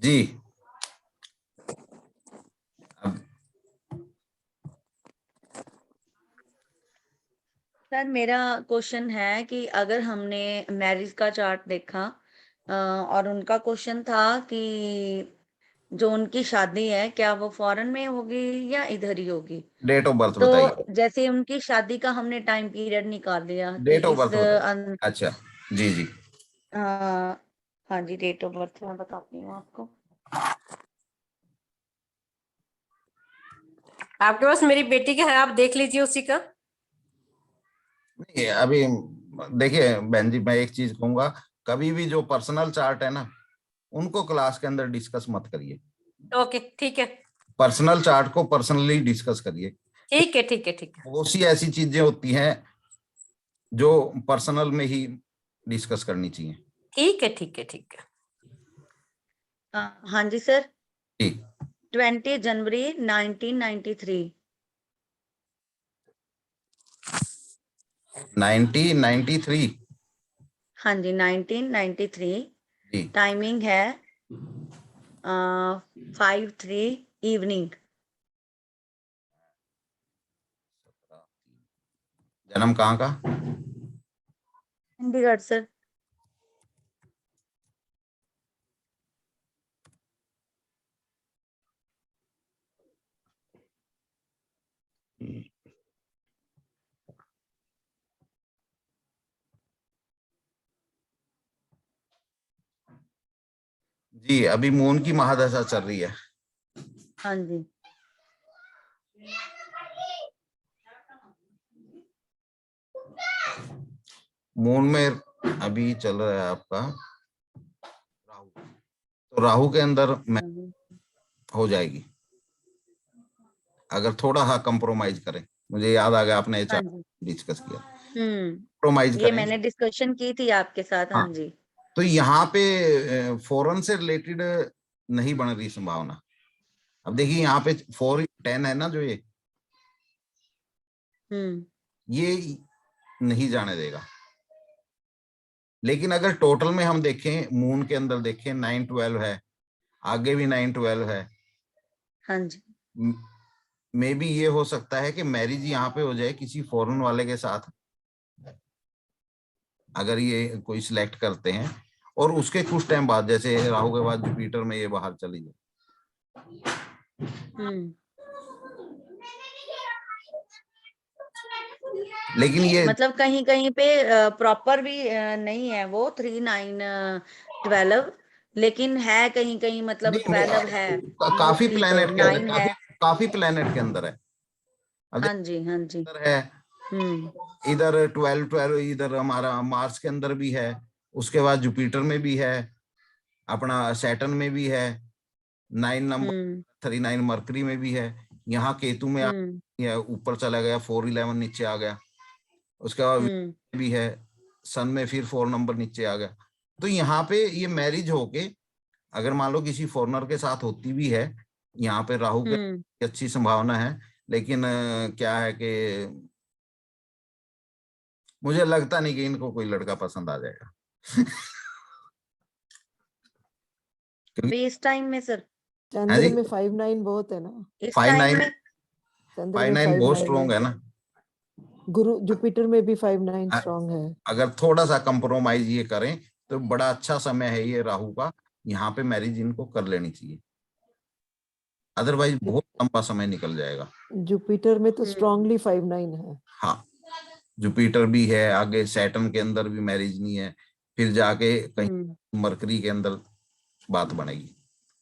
जी। अब सर मेरा क्वेश्चन है कि अगर हमने मैरिज का चार्ट देखा और उनका क्वेश्चन था कि जो उनकी शादी है क्या वो फॉरेन में होगी या इधर ही होगी। डेट ऑफ बर्थ तो बताइए। जैसे उनकी शादी का हमने टाइम पीरियड निकाल लिया कि डेट ऑफ इस बर्थ बताइए। अच्छा। जी जी। हाँ जी, डेट ऑफ बर्थ मैं बताती हूँ आपको। आपके पास मेरी बेटी का है, आप देख लीजिए उसी का। नहीं अभी देखिए बहन जी, मैं एक चीज कहूंगा, कभी भी जो पर्सनल चार्ट है ना, उनको क्लास के अंदर डिस्कस मत करिए। ओके ठीक है। पर्सनल चार्ट को पर्सनली डिस्कस करिए। ठीक है ठीक है ठीक है। बहुत सी ऐसी चीजें होती हैं जो पर्सनल में ही डिस्कस करनी चाहिए। ठीक है ठीक है ठीक है। हाँ जी सर। जी। 20 जनवरी 1993। 1993। हाँ जी 1993। जी। टाइमिंग है 5:03 इवनिंग। जन्म कहाँ का? चंडीगढ़ सर। जी, अभी मून की महादशा चल रही है। हाँ जी। मून में अभी चल रहा है आपका राहु, तो राहु के अंदर हाँ जी। हो जाएगी अगर थोड़ा सा कंप्रोमाइज करें। मुझे याद आ गया आपने ये हाँ चार्ट जी। डिस्कस किया। कंप्रोमाइज ये करें। मैंने डिस्कशन की थी आपके साथ। हाँ हाँ, जी। तो यहाँ पे फॉरेन से रिलेटेड नहीं बन रही संभावना। अब देखिए यहाँ पे 410 है ना, जो हम्म ये नहीं जाने देगा। लेकिन अगर टोटल में हम देखें, मून के अंदर देखें 9-12 है, आगे भी 9-12 है। हाँ जी। मे बी ये हो सकता है कि मैरिज यहाँ पे हो जाए किसी फॉरेन वाले के साथ, अगर ये कोई सिलेक्ट करते हैं, और उसके कुछ टाइम बाद, जैसे राहु के बाद जुपिटर में ये बाहर चली जाए। हम्म लेकिन ये मतलब कहीं कहीं पे प्रॉपर भी नहीं है वो 3-9-12, लेकिन है कहीं कहीं, मतलब नहीं, 12 है काफी मोस्टली, तो प्लेनेट के अंदर, 9 है। काफी प्लेनेट के अंदर है। अब हाँ जी। हाँ जी। इधर है, हम्म इधर 12-12, इधर हमारा मार्स के अंदर भी है, उसके बाद जुपिटर में भी है, अपना सैटर्न में भी है, 9 नंबर हम्म 39 मरकरी में भी है, यहाँ केतु में हम्म ऊपर चला गया, 4-11 नीचे आ गया, उसके बाद हम्म भी है, सन में फिर 4 नंबर नीचे आ गया। तो यहाँ पे ये मैरिज होके अगर मान लो किसी फॉरनर के साथ होती भी है, यहाँ पे राहु के हम्म अच्छी संभावना है। लेकिन क्या है कि मुझे लगता नहीं कि इनको कोई लड़का पसंद आ जाएगा। क्योंकि बेस टाइम में सर, हाँ चंद्र जी, में 5-9 बहुत है ना। इस फाइव टाइम नाइन में। चंद्र में 5-9 बहुत 5-9 स्ट्रॉन्ग है। है ना। गुरु जुपिटर में भी 5-9 स्ट्रॉन्ग है। अगर थोड़ा सा कंप्रोमाइज ये करें तो बड़ा अच्छा समय है ये राहु का, यहाँ पे मैरिज इनको कर लेनी चाहिए, अदरवाइज बहुत लंबा समय निकल जाएगा। जुपिटर में तो हम्म स्ट्रांगली 5-9 है। हाँ, जुपिटर भी है, आगे सैटर्न के अंदर भी मैरिज नहीं है, फिर जाके कहीं हम्म मरकरी के अंदर बात बनेगी,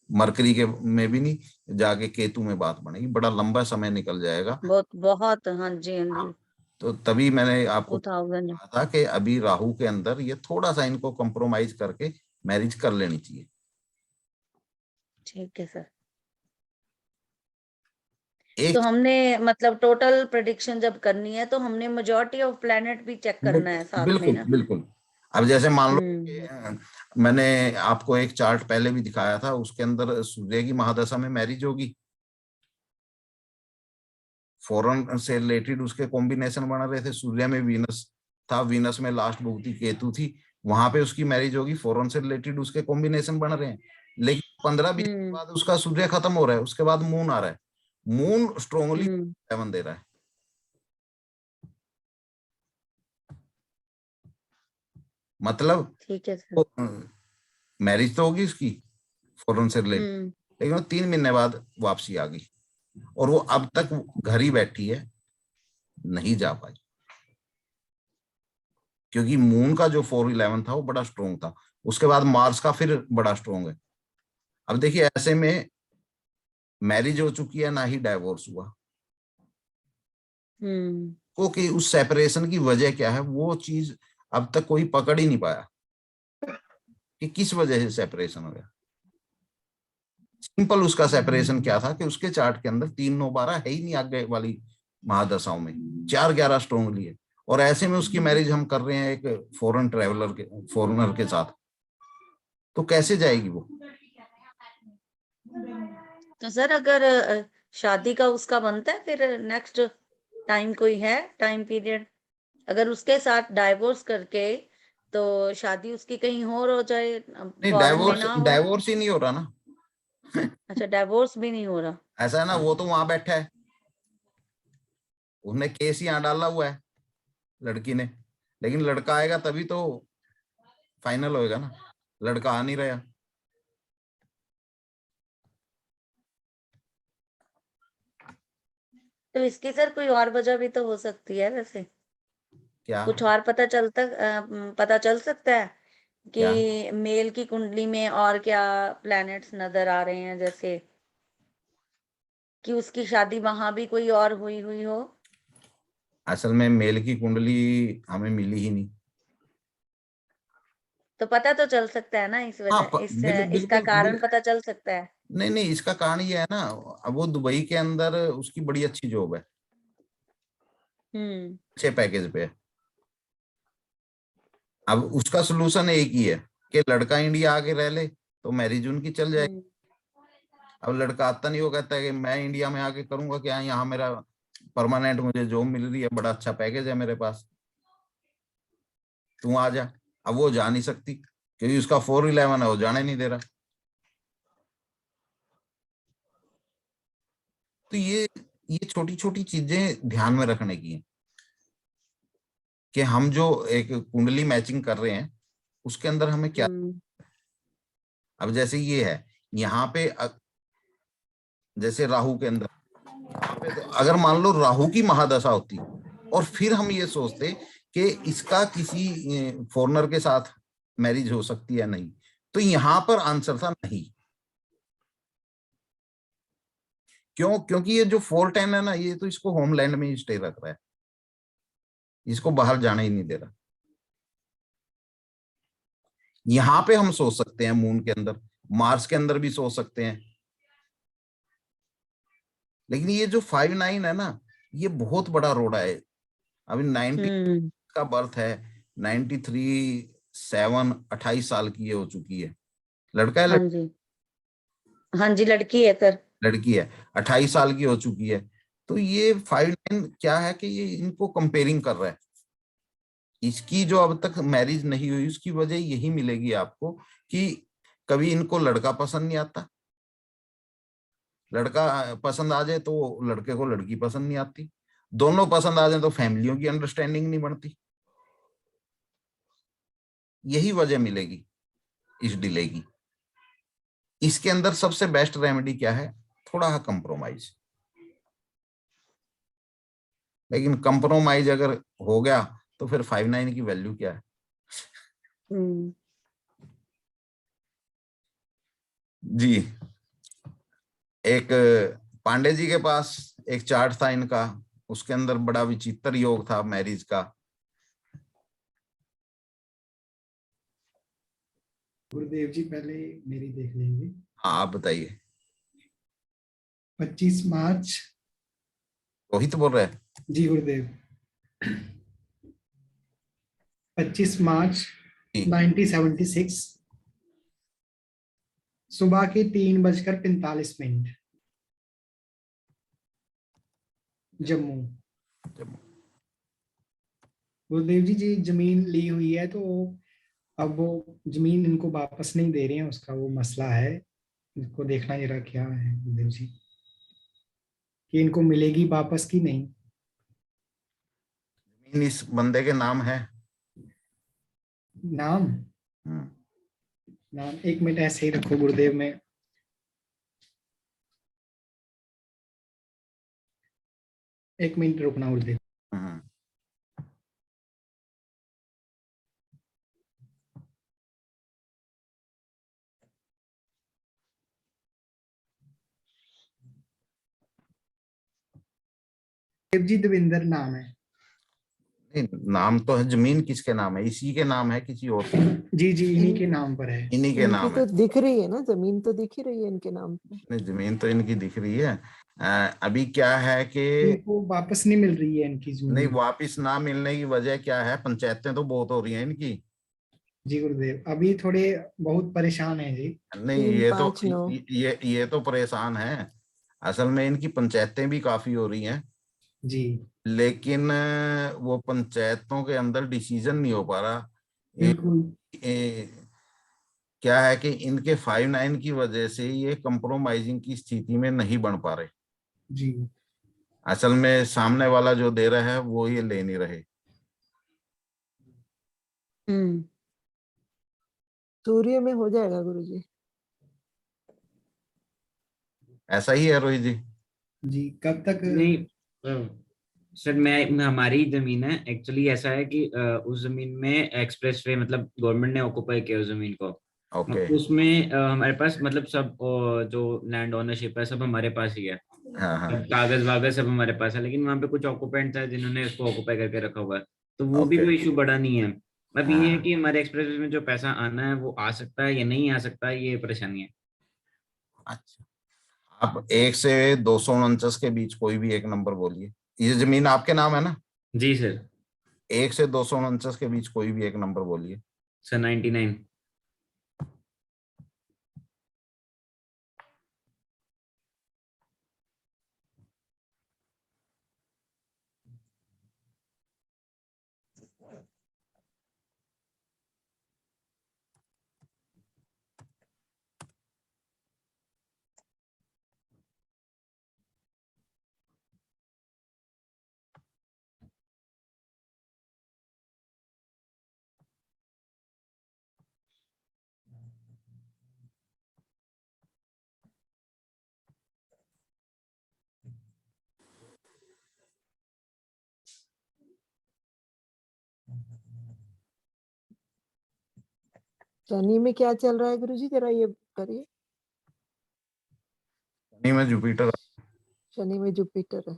मरकरी के में भी नहीं, जाके केतु में बात बनेगी, बड़ा लंबा समय निकल जाएगा। बहुत बहुत। हाँ जी। हाँ हाँ, जी। तो तभी मैंने आपको 2000। कहा था कि अभी राहु के अंदर ये थोड़ा सा इनको कंप्रोमाइज करके मैरिज कर लेनी चाहिए। ठीक है सर। एक तो हमने मतलब टोटल प्रेडिक्शन जब करनी है तो हमने मेजॉरिटी ऑफ प्लेनेट भी चेक करना है साथ में बिल्कुल ना। बिल्कुल। अब जैसे मान लो कि, हम्म मैंने आपको एक चार्ट पहले भी दिखाया था, उसके अंदर सूर्य की महादशा में मैरिज होगी, फॉरेन से रिलेटेड उसके कॉम्बिनेशन बना रहे थे, सूर्य में वीनस था, वीनस में लास्ट भुक्ति केतु थी, वहां पे उसकी मैरिज होगी, फॉरेन से रिलेटेड उसके कॉम्बिनेशन बन रहे हैं। लेकिन 15-20 दिन हम्म बाद उसका सूर्य खत्म हो रहा है, उसके बाद मून आ रहा है, मून स्ट्रोंगली हम्म 7 दे रहा है। मतलब ठीक है सर। मैरिज तो होगी उसकी फॉरेन से रिलेटेड, हम्म लेकिन वो 3 महीने बाद वापसी आ गई और वो अब तक घर ही बैठी है, नहीं जा पाई, क्योंकि मून का जो 4-11 था वो बड़ा स्ट्रोंग था, उसके बाद मार्स का फिर बड़ा स्ट्रोंग है। अब देखिए ऐसे में मैरिज हो चुकी है, ना ही डाइवोर्स हुआ, हम्म क्योंकि उस सेपरेशन की वजह क्या है वो चीज अब तक कोई पकड़ ही नहीं पाया कि किस वजह से सेपरेशन हो गया। सिंपल उसका सेपरेशन क्या था कि उसके चार्ट के अंदर 3-9-12 है ही नहीं आगे वाली महादशाओं में, 4-11 स्ट्रोंगली है, और ऐसे में उसकी मैरिज हम कर रहे हैं एक फॉरेनर के साथ, तो कैसे जाएगी वो? तो सर अगर शादी का उसका बनता है फिर नेक्स्ट टाइम, कोई है टाइम पीरियड, अगर उसके साथ डाइवोर्स करके तो शादी उसकी कहीं और हो जाए, नहीं, फॉरेन में डाइवोर्स ना हो? डाइवोर्स ही नहीं हो रहा ना। अच्छा, डाइवोर्स भी नहीं हो रहा। ऐसा है ना, वो तो वहां बैठा है, उसने केस यहाँ डाला हुआ है लड़की ने, लेकिन लड़का आएगा तभी तो फाइनल होएगा ना, लड़का आ नहीं रहा। तो इसकी सर कोई और वजह भी तो हो सकती है वैसे, क्या कुछ और पता चल सकता है क्या? कि मेल की कुंडली में और क्या प्लैनेट्स नजर आ रहे हैं, जैसे कि उसकी शादी वहां भी कोई और हुई हुई हो? असल में मेल की कुंडली हमें मिली ही नहीं। तो पता तो चल सकता है ना, हाँ, इसका बिल्कुल कारण पता चल सकता है। नहीं नहीं, इसका कारण ये है ना, अब वो दुबई के अंदर उसकी बड़ी अच्छी जॉब है, हम्म अच्छे पैकेज पे है। अब उसका सोल्यूशन एक ही है कि लड़का इंडिया आके रह ले तो मैरिज उनकी चल जाएगी। हम्म अब लड़का आता नहीं, वो कहता है कि मैं इंडिया में आके करूंगा क्या, यहाँ मेरा परमानेंट मुझे जॉब मिल रही है, बड़ा अच्छा पैकेज है मेरे पास, तू आ जा। अब वो जा नहीं सकती क्योंकि उसका 4-11 है, वो जाने नहीं दे रहा। तो ये छोटी छोटी चीजें ध्यान में रखने की है कि हम जो एक कुंडली मैचिंग कर रहे हैं उसके अंदर हमें क्या। हम्म अब जैसे ये है यहाँ पे जैसे राहु के अंदर, यहाँ पे तो अगर मान लो राहु की महादशा होती और फिर हम ये सोचते कि इसका किसी फॉरेनर के साथ मैरिज हो सकती है नहीं, तो यहाँ पर आंसर था नहीं। क्यों? क्योंकि ये जो 4-10 है ना, ये तो इसको होमलैंड में ही स्टे रख रहा है, इसको बाहर जाने ही नहीं दे रहा। यहाँ पे हम सोच सकते हैं मून के अंदर, मार्स के अंदर भी सोच सकते हैं, लेकिन ये जो 5-9 है ना, ये बहुत बड़ा रोड़ा है। अभी 90 हम्म का बर्थ है, 93, 7, 28 साल की ये हो चुकी है। लड़का है हाँ जी, हाँ जी, लड़की है सर। लड़की है, 28 साल की हो चुकी है। तो ये 5-9 क्या है कि ये इनको कंपेयरिंग कर रहा है। इसकी जो अब तक मैरिज नहीं हुई उसकी वजह यही मिलेगी आपको कि कभी इनको लड़का पसंद नहीं आता, लड़का पसंद आ जाए तो लड़के को लड़की पसंद नहीं आती, दोनों पसंद आ जाए तो फैमिलियों की अंडरस्टैंडिंग नहीं बनती। यही वजह मिलेगी इस डिले की। इसके अंदर सबसे बेस्ट रेमेडी क्या है? थोड़ा कंप्रोमाइज। लेकिन कंप्रोमाइज अगर हो गया तो फिर 5-9 की वैल्यू क्या है? हम्म जी, एक पांडे जी के पास एक चार्ट था इनका, उसके अंदर बड़ा विचित्र योग था मैरिज का। गुरुदेव जी पहले मेरी देख लेंगे। हाँ, आप बताइए। 25 मार्च। रोहित बोल रहे हैं? जी गुरुदेव। 25 मार्च जी 1976 सुबह के 3:45 जम्मू। गुरुदेव जी जी जमीन ली हुई है, तो अब वो जमीन इनको वापस नहीं दे रहे हैं, उसका वो मसला है। इनको देखना जरा क्या है गुरुदेव जी, कि इनको मिलेगी वापस की नहीं। जमीन इस बंदे के नाम है। नाम, हम्म, नाम एक मिनट ऐसे ही रखो गुरुदेव में। एक मिनट रुकना गुरुदेव। हम्म। देव जी दविंदर नाम है। नहीं, नाम तो है, जमीन किसके नाम है? इसी के नाम है किसी और के? जी जी इन्हीं इन के नाम पर है। इन्हीं के इनकी नाम तो है। दिख रही है ना, जमीन तो दिख ही रही है इनके नाम पे। नहीं, जमीन तो इनकी दिख रही है। अभी क्या है कि इनको वापस नहीं मिल रही है इनकी नहीं, जमीन। वापिस ना मिलने की वजह क्या है? पंचायतें तो बहुत हो रही हैं इनकी। जी गुरुदेव अभी थोड़े बहुत परेशान है जी। नहीं, 359। ये तो परेशान है। असल में इनकी पंचायतें भी काफी हो रही हैं, जी लेकिन वो पंचायतों के अंदर डिसीजन नहीं हो पा रहा। ए, बिल्कुल। ए, क्या है कि इनके 5-9 की वजह से ये कंप्रोमाइजिंग की स्थिति में नहीं बन पा रहे। जी असल में सामने वाला जो दे रहा है वो ये ले नहीं रहे। हम्म। सूर्य में हो जाएगा गुरुजी। ऐसा ही है रोहित जी। जी कब तक। नहीं सर, मैं हमारी जमीन है एक्चुअली। ऐसा है कि उस जमीन में एक्सप्रेस वे मतलब गवर्नमेंट ने ऑक्युपाई किया उस जमीन को। ओके। उसमें हमारे पास मतलब सब जो लैंड ओनरशिप है सब हमारे पास ही है। हाँ हाँ। सब कागज वागज सब हमारे पास है, लेकिन वहाँ पे कुछ ऑक्युपेंट्स है जिन्होंने उसको ऑक्युपाई करके रखा हुआ है। तो वो भी ओके। कोई इशू बड़ा नहीं है। अब ये है हाँ। कि हमारे एक्सप्रेस वे में जो पैसा आना है वो आ सकता है या नहीं आ सकता है, ये परेशानी है। अच्छा, आप 1 से 249 के बीच कोई भी एक नंबर बोलिए। ये जमीन आपके नाम है ना? जी सर। 1 से 249 के बीच कोई भी एक नंबर बोलिए। सर 99। शनि में क्या चल रहा है गुरुजी, जरा ये करिए। नहीं, मैं जुपिटर। शनि में जुपिटर है।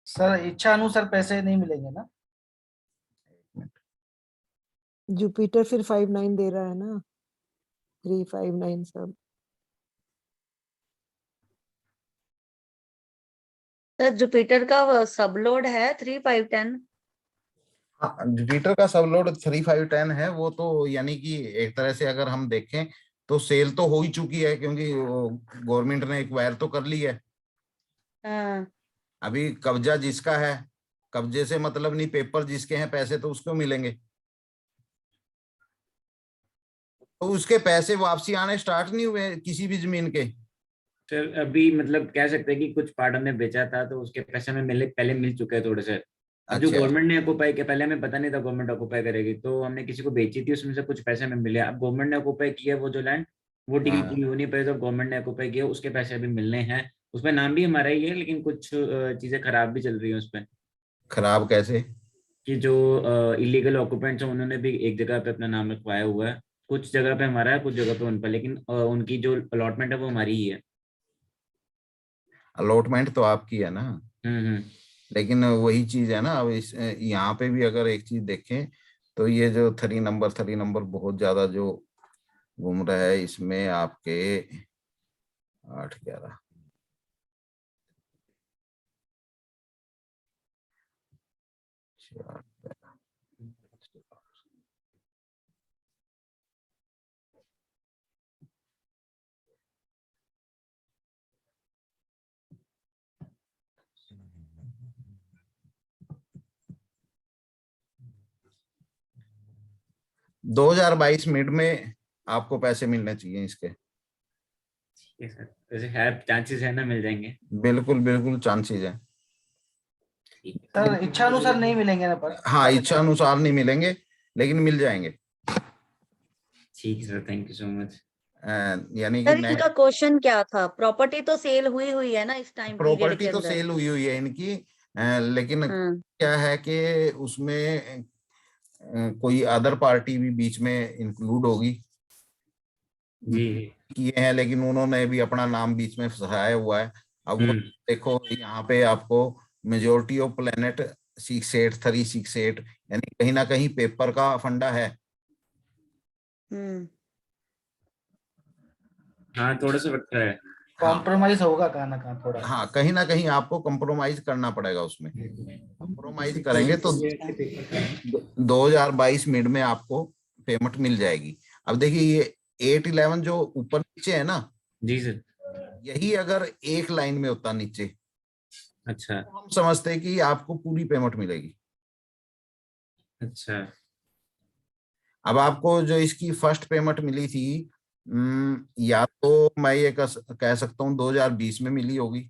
सर इच्छा अनुसार पैसे नहीं मिलेंगे ना? जुपिटर फिर 59 दे रहा है ना, 359 सब। सर जुपिटर का सब लोड है 3510। हाँ, जुपिटर का सब लोड 3510 है। वो तो यानी कि एक तरह से अगर हम देखें तो सेल तो हो ही चुकी है, क्योंकि गवर्नमेंट ने एक्वायर तो कर ली है। हाँ। अभी कब्जा जिसका है, कब्जे से मतलब नहीं, पेपर जिसके हैं, पैसे तो उसको मिलेंगे। तो उसके पैसे वापसी आने स्टार्ट नहीं हुए किसी भी जमीन के। सर अभी मतलब कह सकते हैं कि कुछ पार्ट हमने बेचा था तो उसके पैसे हमें मिले, पहले मिल चुके हैं थोड़े से। अब जो अच्छा। गवर्नमेंट ने ऑक्युपाई किया, पहले हमें पता नहीं था गवर्नमेंट ऑक्युपाई करेगी, तो हमने किसी को बेची थी, उसमें से कुछ पैसे हमें मिले। अब गवर्नमेंट ने ऑक्युपाई किया वो जो लैंड, वो डील हाँ। पूरी होनी पड़ी, तो गवर्नमेंट ने ऑक्युपाई किया उसके पैसे अभी मिलने हैं। उसमें नाम भी हमारा ही है, लेकिन कुछ चीजें खराब भी चल रही है उसमें। खराब कैसे? कि जो इलीगल ऑक्युपेंट्स हैं उन्होंने भी एक जगह पे अपना नाम लिखवाया हुआ है। कुछ जगह पे हमारा है, कुछ जगह पे उन पर, लेकिन उनकी जो अलॉटमेंट है वो हमारी ही है। अलॉटमेंट तो आपकी है ना, हम्म। लेकिन वही चीज है ना। अब इस यहाँ पे भी अगर एक चीज देखें तो ये जो 3 नंबर बहुत ज्यादा जो घूम रहा है इसमें आपके 8-11। 2022 मिड में आपको पैसे मिलने चाहिए इसके। ठीक है सर, वैसे है चांसेस है ना मिल जाएंगे? बिल्कुल बिल्कुल चांसेस है। ठीक है। सर इच्छा अनुसार नहीं मिलेंगे ना पर हाँ, इच्छा अनुसार नहीं मिलेंगे, लेकिन मिल जाएंगे। ठीक है sir, thank you so much. यानी कि सर इनका क्वेश्चन क्या था? प्रॉपर्टी तो सेल हुई हुई है ना इस टाइम पीरियड प्रॉपर्टी के तो अंदर? सेल हुई हुई है इनकी, लेकिन हाँ। क्या है कि उसमें कोई अदर पार्टी भी बीच में इंक्लूड होगी। जी। किए हैं, लेकिन उन्होंने भी अपना नाम बीच में फंसाया हुआ है। अब वो देखो यहाँ पे आपको मेजोरिटी ऑफ प्लेनेट 68368, यानी कहीं ना कहीं पेपर का फंडा है। हाँ, थोड़ा सा लगता है। हाँ, कॉम्प्रोमाइज होगा कहाँ ना कहाँ थोड़ा। हाँ, कहीं ना कहीं आपको कंप्रोमाइज करना पड़ेगा उसमें। कंप्रोमाइज करेंगे तो 2022 मिड में आपको पेमेंट मिल जाएगी। अब देखिए ये 811 जो ऊपर नीचे है ना, जी सर। यही अगर एक लाइन में होता नीचे, अच्छा तो हम समझते हैं कि आपको पूरी पेमेंट मिलेगी। अच्छा। अब आपको जो इसकी फर्स्ट पेमेंट मिली थी, या तो मैं ये कह सकता हूँ 2020 में मिली होगी।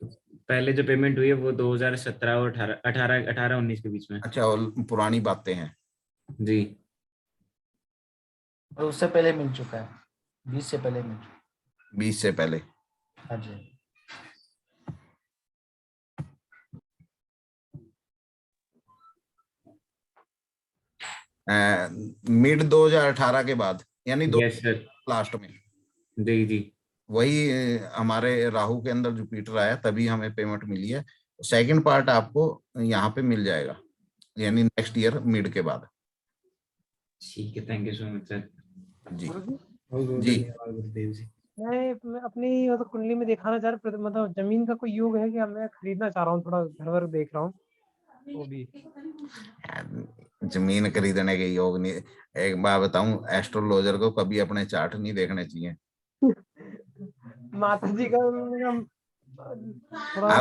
पहले जो पेमेंट हुई है वो 2017 और 18 19 के बीच में। अच्छा, और पुरानी बातें हैं। जी। और उससे पहले मिल चुका है, 20 से पहले मिल चुका 20 से पहले। है। हाँ जी। मिड 2018 के बाद, यानी दो यस सर। लास्ट में जी जी। वही हमारे राहु के अंदर जुपिटर आया, तभी हमें पेमेंट मिली है। सेकंड पार्ट आपको यहाँ पे मिल जाएगा, यानी नेक्स्ट ईयर मिड के बाद। ठीक है, thank you so much sir. जी बहुत बहुत जी। धन्यवाद गुरुदेव जी। मैं अपनी मतलब कुंडली में दिखाना चाह रहा, मतलब जमीन का कोई योग है कि मैं खरीदना चाह रहा हूँ, थोड़ा घर वर देख रहा हूँ वो भी। जमीन खरीदने के योग नहीं। एक बात बताऊं, एस्ट्रोलॉजर को कभी अपने चार्ट नहीं देखने चाहिए। माता जी का थोड़ा।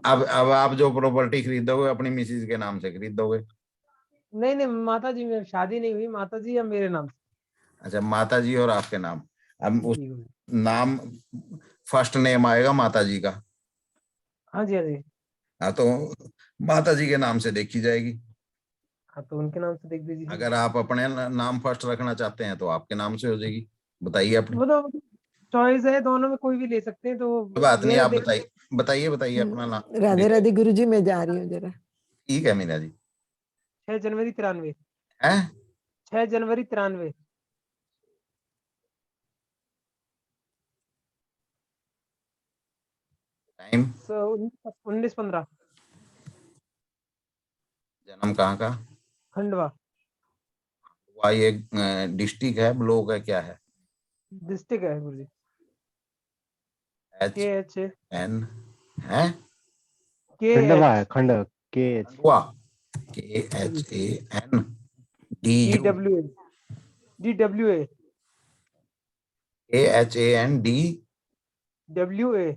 अब आप जो प्रॉपर्टी खरीदोगे अपनी मिसेज के नाम से खरीदोगे। नहीं नहीं, माता जी में शादी नहीं हुई, माता जी या मेरे नाम अच्छा, माता जी और आपके नाम। अब से। उस जी गुरु। नाम, फर्स्ट नेम आएगा माता जी का। हाँ जी हाँ जी। हाँ, तो माता जी के नाम से देखी जाएगी। हाँ तो उनके नाम से देख दीजिए। अगर आप अपने नाम फर्स्ट रखना चाहते हैं तो आपके नाम से हो जाएगी। बताइए अपनी। वो तो चॉइस है, दोनों में कोई भी ले सकते हैं, तो कोई बात नहीं, मेरा आप देख। बताइए बताइए बताइए अपना नाम। राधे राधे गुरुजी, मैं जा रही हूँ जरा। ठीक है मीना जी। 6 जनवरी 93। है 6 जनवरी 93। टाइम, 1915। जन्म कहाँ का? खंडवा। हुआ ये डिस्ट्रिक्ट है, ब्लॉक है, क्या है? डिस्ट्रिक्ट है गुरु जी। एच KH एन है खंडवा है, KH खंड के एच। हुआ KHAN DU DWA KHAND WA।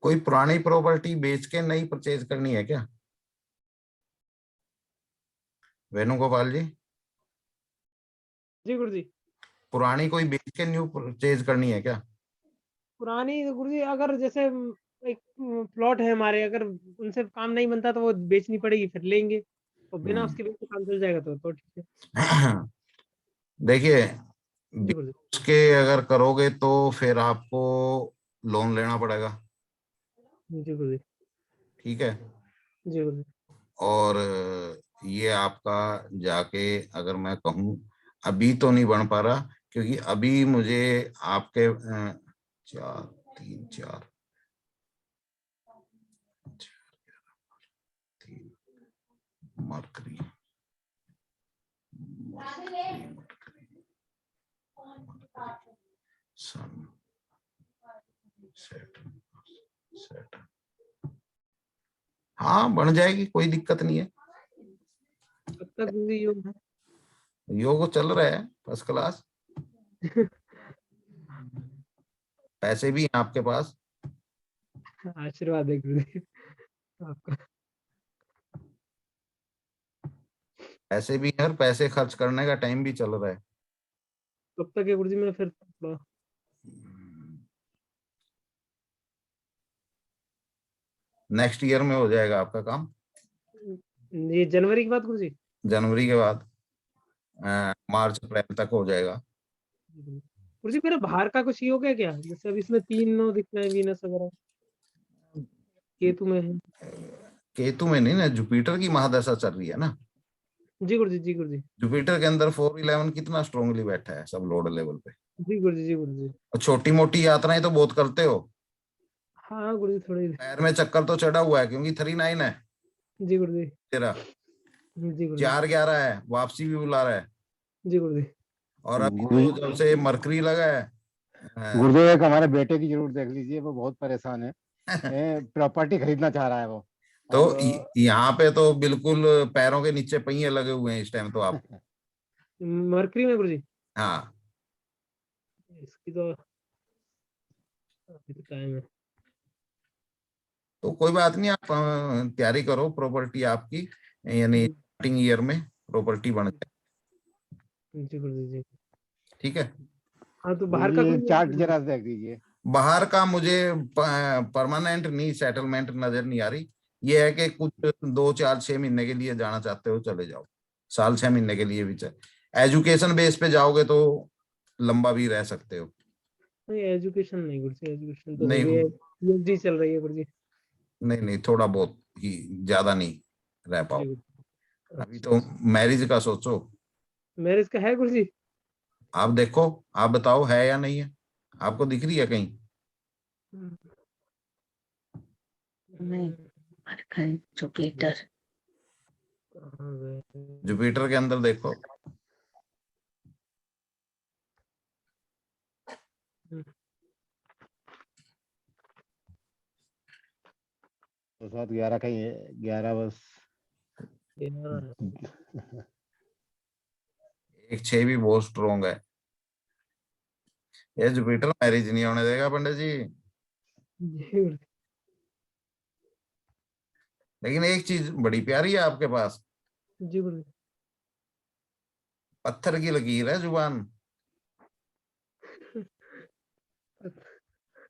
कोई पुरानी प्रॉपर्टी बेच के नई परचेज करनी है क्या वेणुगोपाल जी? जी गुरु जी। पुरानी कोई बेच के न्यू परचेज करनी है क्या? पुरानी गुरु जी, अगर जैसे एक प्लॉट है हमारे, अगर उनसे काम नहीं बनता तो वो बेचनी पड़ेगी, फिर लेंगे, और बिना उसके बेचे काम चल जाएगा तो ठीक है। देखिए, जी गुरु जी। उसके अगर करोगे तो फिर आपको लोन लेना पड़ेगा। जी गुरु जी। ठीक है। जी गुरु जी। और ये आपका जाके अगर मैं कहूँ अभी तो नहीं बन पा रहा, क्योंकि अभी मुझे आपके 4 3 4 मरकरी सन सैटर्न। हाँ बन जाएगी, कोई दिक्कत नहीं है। कब तक गुरुजी योग है? योग चल रहा है फर्स्ट क्लास। पैसे भी हैं आपके पास। आशीर्वाद है गुरुजी आपका। पैसे भी हैं और पैसे खर्च करने का टाइम भी चल रहा है। कब तक है गुरुजी? मैं फिर थोड़ा नेक्स्ट ईयर में हो जाएगा आपका काम, ये जनवरी की बात गुरुजी? जनवरी के बाद मार्च अप्रैल तक हो जाएगा। गुरुजी मेरा बाहर का कुछ योग है क्या? जैसे अब इसमें 3 9 दिख रहे हैं, वीनस वगैरह, केतु में है। केतु में नहीं ना, जुपिटर की महादशा चल रही है ना। जी गुरुजी, जी गुरुजी, जुपिटर के अंदर 411 कितना स्ट्रांगली बैठा है सब लोड लेवल पे। जी गुरुजी, जी गुरुजी। और छोटी मोटी यात्राएं तो बहुत करते हो। हाँ गुरुजी थोड़ी। पैर में चक्कर तो चढ़ा हुआ है, क्योंकि 39 है जी गुरुजी, तेरा, जी गुरुजी, 411 है, वापसी भी बुला रहा है। जी गुरुजी। और अभी गुरु तो जब से मरकरी लगा है गुरुदेव, एक हमारे बेटे की जरूर देख लीजिए, वो बहुत परेशान है। प्रॉपर्टी खरीदना चाह रहा है वो। तो और यहाँ पे तो बिल्कुल पैरों के नीचे पहिए लगे हुए हैं इस टाइम तो आप। मरकरी में गुरुजी? हाँ इसकी तो अभी तो टाइम है। तो कोई बात नहीं, आप तैयारी करो प्रॉपर्टी आपकी, यानी स्टार्टिंग ईयर में प्रॉपर्टी बन जाए। जी गुरुजी, जी। ठीक है। हाँ तो बाहर का गुरुजी, कोई चार्ट जरा देख दीजिए। बाहर का मुझे परमानेंट नहीं, सेटलमेंट नजर नहीं आ रही। ये है कि कुछ 2 4 6 महीने के लिए जाना चाहते हो चले जाओ, साल 6 महीने के लिए भी एजुकेशन बेस पे जाओगे तो लंबा भी रह सकते हो। नहीं, एजुकेशन नहीं गुरुजी, एजुकेशन तो हो नहीं गई है, पीएचडी चल रही है गुरुजी। नहीं, थोड़ा बहुत ही, ज्यादा नहीं रह पाओ। जी गुरुजी। अभी तो मैरिज का सोचो। मैरिज का है गुरुजी? आप देखो, आप बताओ है या नहीं है, आपको दिख रही है कहीं? नहीं, मरकरी जुपिटर। कहाँ गए? जुपिटर के अंदर देखो। तो 7 11 का ही है, 11 बस। ये ना है। 1 6 भी बहुत स्ट्रोंग है। ये जुपिटर मैरिज नहीं होने देगा पंडित जी। जी गुरुजी, लेकिन एक चीज बड़ी प्यारी है आपके पास, जी गुरुजी। पत्थर की लकीर है जुबान।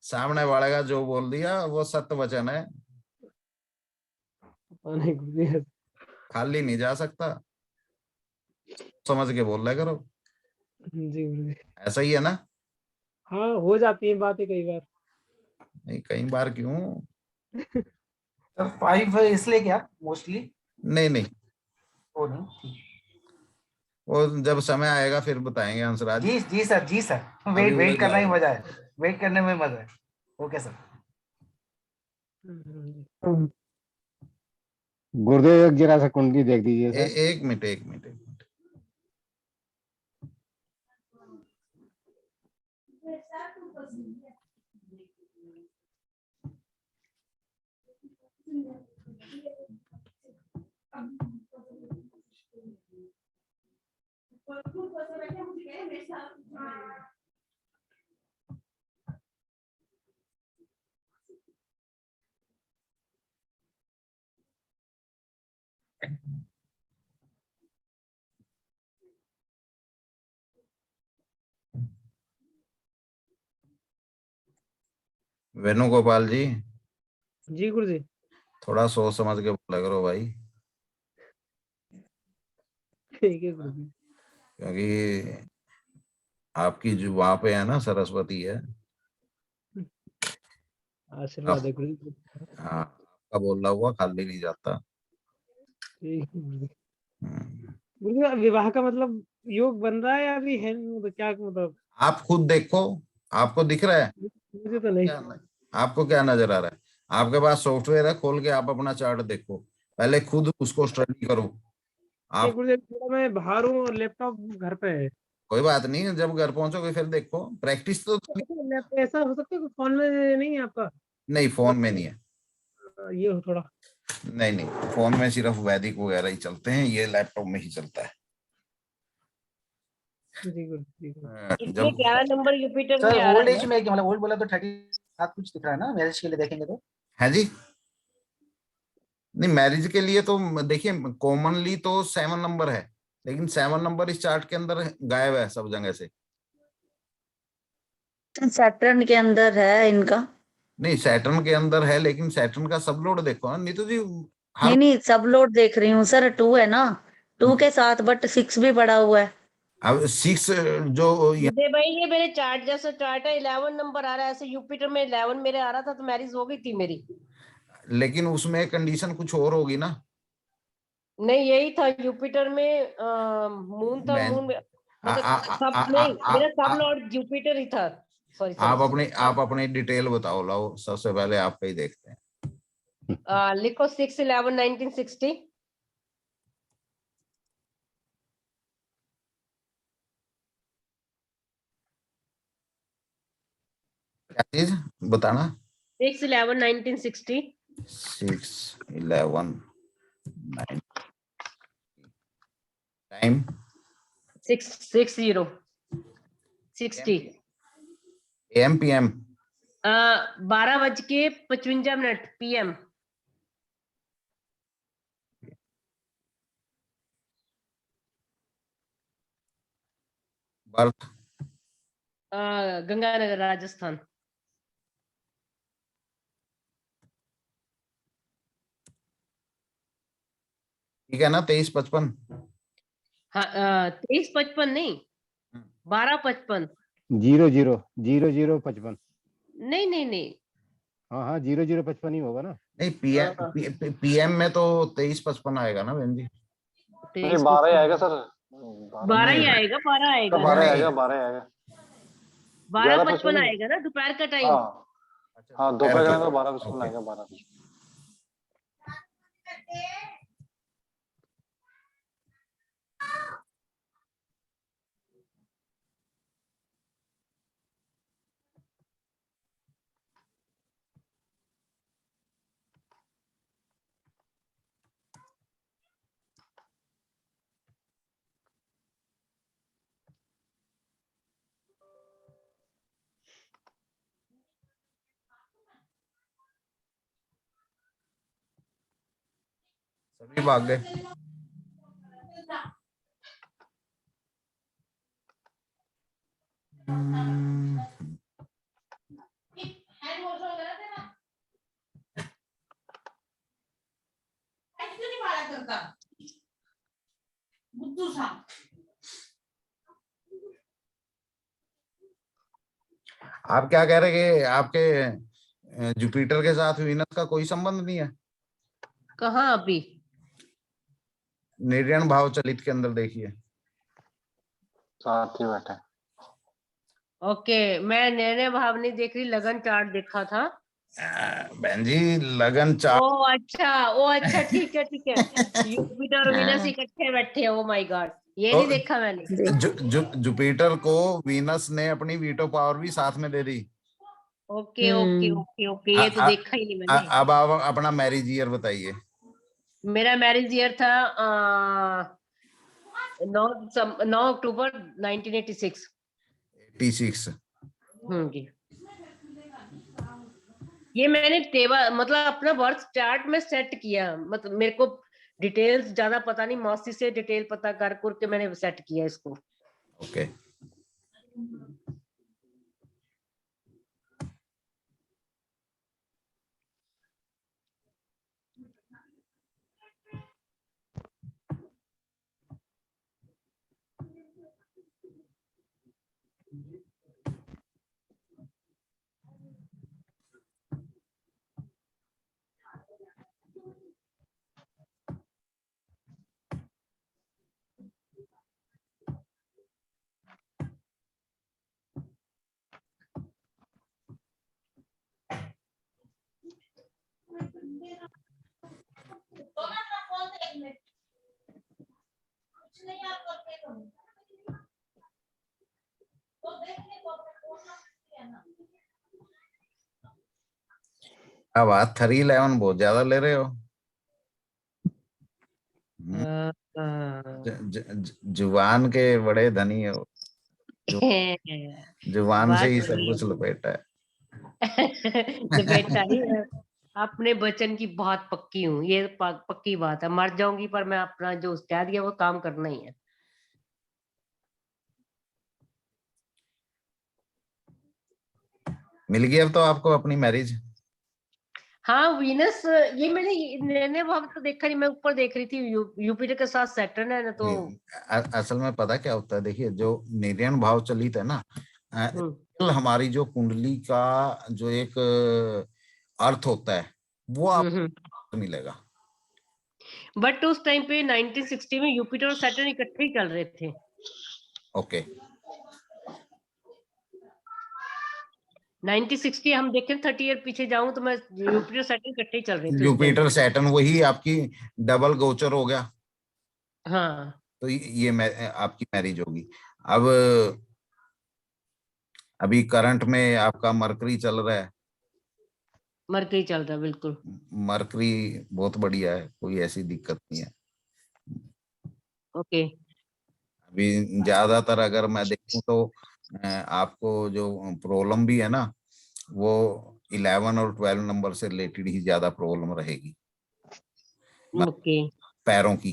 सामने वाले का जो बोल दिया वो सत्य वचन है, पता नहीं गुरुजी। खाली नहीं जा सकता। समझ के बोल रहा करो, जी गुरुजी। ऐसा ही है ना? हाँ हो जाती है बातें कई बार। नहीं कई बार क्यों? सर 5 इसलिए क्या मोस्टली? नहीं, वो नहीं, ठीक। वो जब समय आएगा फिर बताएंगे हंसराज। जी जी सर, जी सर, अभी वेट उलझ करना ही जाओ। मजा है, वेट करने में मजा है। Okay sir. गुरुदेव, एक जरा सा कुंडली देख दीजिए सर। एक मिनट, एक मिनट, एक मिनट। वेणुगोपाल जी, जी गुरुजी। थोड़ा सोच समझ के बोला करो भाई, ठीक है गुरुजी। क्योंकि आपकी जो वहां पे है ना सरस्वती है। आशीर्वाद है गुरुजी। हाँ, आपका बोला हुआ खाली नहीं जाता। ठीक है गुरुजी। गुरुजी विवाह का मतलब योग बन रहा है या अभी है, मतलब क्या, मतलब आप खुद देखो, आपको दिख रहा है मुझे तो नहीं। क्या? आपको क्या नजर आ रहा है? आपके पास सॉफ्टवेयर है, खोल के आप अपना चार्ट देखो, पहले खुद उसको स्टडी करो नहीं आप। गुरुजी, थोड़ा मैं बाहर हूँ और लैपटॉप घर पे है। कोई बात नहीं, जब घर पहुंचोगे फिर देखो, प्रैक्टिस तो लैपटॉप ऐसा हो सकता है कि फोन में नहीं है आपका? नहीं, फोन में नहीं है। ये हो थोड़ा। नहीं नहीं, फोन में सिर्फ वैदिक वगैरह ही चलते हैं, ये लैपटॉप में ही चलता है। जी गुरु जी गुरु। इसमें जब 11 नंबर युपिटर सर में आ ओल्ड रहा है एज ना। में मतलब ओल्ड बोला तो 37 कुछ दिख रहा है ना, मैरिज के लिए देखेंगे तो? है जी, नहीं मैरिज के लिए तो देखिए कॉमनली तो 7 नंबर है, लेकिन 7 नंबर इस चार्ट के अंदर गायब है सब जगह से। सैटर्न के अंदर है इनका। नहीं सैटर्न के अंदर है, लेकिन सैटर्न का सब लोड देखो ना नीतू जी, हर नहीं नहीं, सब लोड देख रही हूँ सर, 2 है ना, 2 के साथ बट 6 भी पड़ा हुआ है। अब 6 जो विजय भाई ये मेरे चार्ट जैसा चार्ट है, 11 नंबर आ रहा है, ऐसे यूपिटर में 11 मेरे आ रहा था तो मैरिज हो गई थी मेरी। लेकिन उसमें कंडीशन कुछ और होगी ना। नहीं यही था यूपिटर में, मून था, मैं मून में आ, आ, मतलब आ, सब आ, आ, नहीं, आ, मेरा सब आ, लॉर्ड यूपिटर ही था। सॉरी सॉरी आप अपनी डिटेल बताओ, लाओ सबसे पहले आपका ही देखते हैं। लिखो 6/11/1960। क्या चीज बताना? 6/11/1960। 6/11 time 660 AM PM 12:55 PM। Birth Ganganagar Rajasthan. ठीक है ना, 23:55। हाँ 23:55 नहीं, 12:55। 000055। नहीं नहीं नहीं। हाँ हाँ 0055 ही होगा ना। नहीं हाँ, PM में तो 23:55 आएगा ना बहन जी। नहीं 12 ही 23:55 आएगा सर, 12 नहीं ही आएगा, 12 आएगा ना। 12 ही नहीं, आएगा, 12 ही आएगा। 12:55 11:55। आएगा ना दोपहर का टाइम। हाँ अच्छा हाँ, दोपहर दोपहर का का, टाइम तो 12:55 ओके। आएगा, 12:55। सभी भाग गए। आप क्या कह रहे कि आपके जुपिटर के साथ वीनस का कोई संबंध नहीं है? कहाँ अभी? निर्यण भाव चलित के अंदर देखिए। साथ ही बैठे। ओके, मैं निर्णय भाव नहीं देख रही, लगन चार्ट देखा था। बहन जी लगन ओ अच्छा ठीक है ठीक है। युपिटर और वीनस इकट्ठे बैठे हैं, ओ माय गॉड, ये नहीं तो देखा मैंने। जुपिटर को वीनस ने अपनी वीटो पावर भी साथ में दे दी। ओके ओके ओके ओके, ये तो आ, देखा ही नहीं मैंने। अब आप अपना मैरिज ईयर बताइए। मेरा मैरिज ईयर था 9 अक्टूबर 1986। 86। जी, ये मैंने टेबल मतलब अपना बर्थ चार्ट में सेट किया, मतलब मेरे को डिटेल्स ज्यादा पता नहीं, मौसी से डिटेल पता कर के मैंने सेट किया इसको। ओके। अब बात 311 बहुत ज्यादा ले रहे हो। जुबान के बड़े धनी हो। जुबान से बात ही सब सही कुछ लपेटा है। है। बेटा ही मैं अपने वचन की बहुत पक्की हूँ, ये पक्की बात है। मर जाऊंगी पर मैं अपना जो कह दिया वो काम करना ही है। मिल गई अब तो आपको अपनी मैरिज। हाँ वीनस, ये मैंने निर्णय भाव तो देखा नहीं, मैं ऊपर देख रही थी। यूपिटर के साथ सैटर्न है ना, तो असल में पता क्या होता है, देखिए जो निर्यण भाव चलित है ना, हमारी जो कुंडली का जो एक अर्थ होता है वो आपको मिलेगा। बट उस टाइम पे 1960 में यूपिटर और सैटर्न इकट्ठे ही चल रहे थे। ओके 1960 हम देखें 30 ईयर पीछे जाऊं तो मैं यूपिटर सैटर्न इकट्ठे ही चल रहे थे उस time जुपिटर पे। सैटर्न वही आपकी डबल गोचर हो गया, हाँ तो ये आपकी मैरिज होगी। अब अभी करंट में आपका मरकरी चल रहा है। मरकरी चल रहा है बिल्कुल। मरकरी बहुत बढ़िया है, कोई ऐसी दिक्कत नहीं है। ओके अभी ज्यादातर अगर मैं देखूं तो आपको जो प्रॉब्लम भी है ना, वो 11 और 12 नंबर से रिलेटेड ही ज्यादा प्रॉब्लम रहेगी। ओके पैरों की,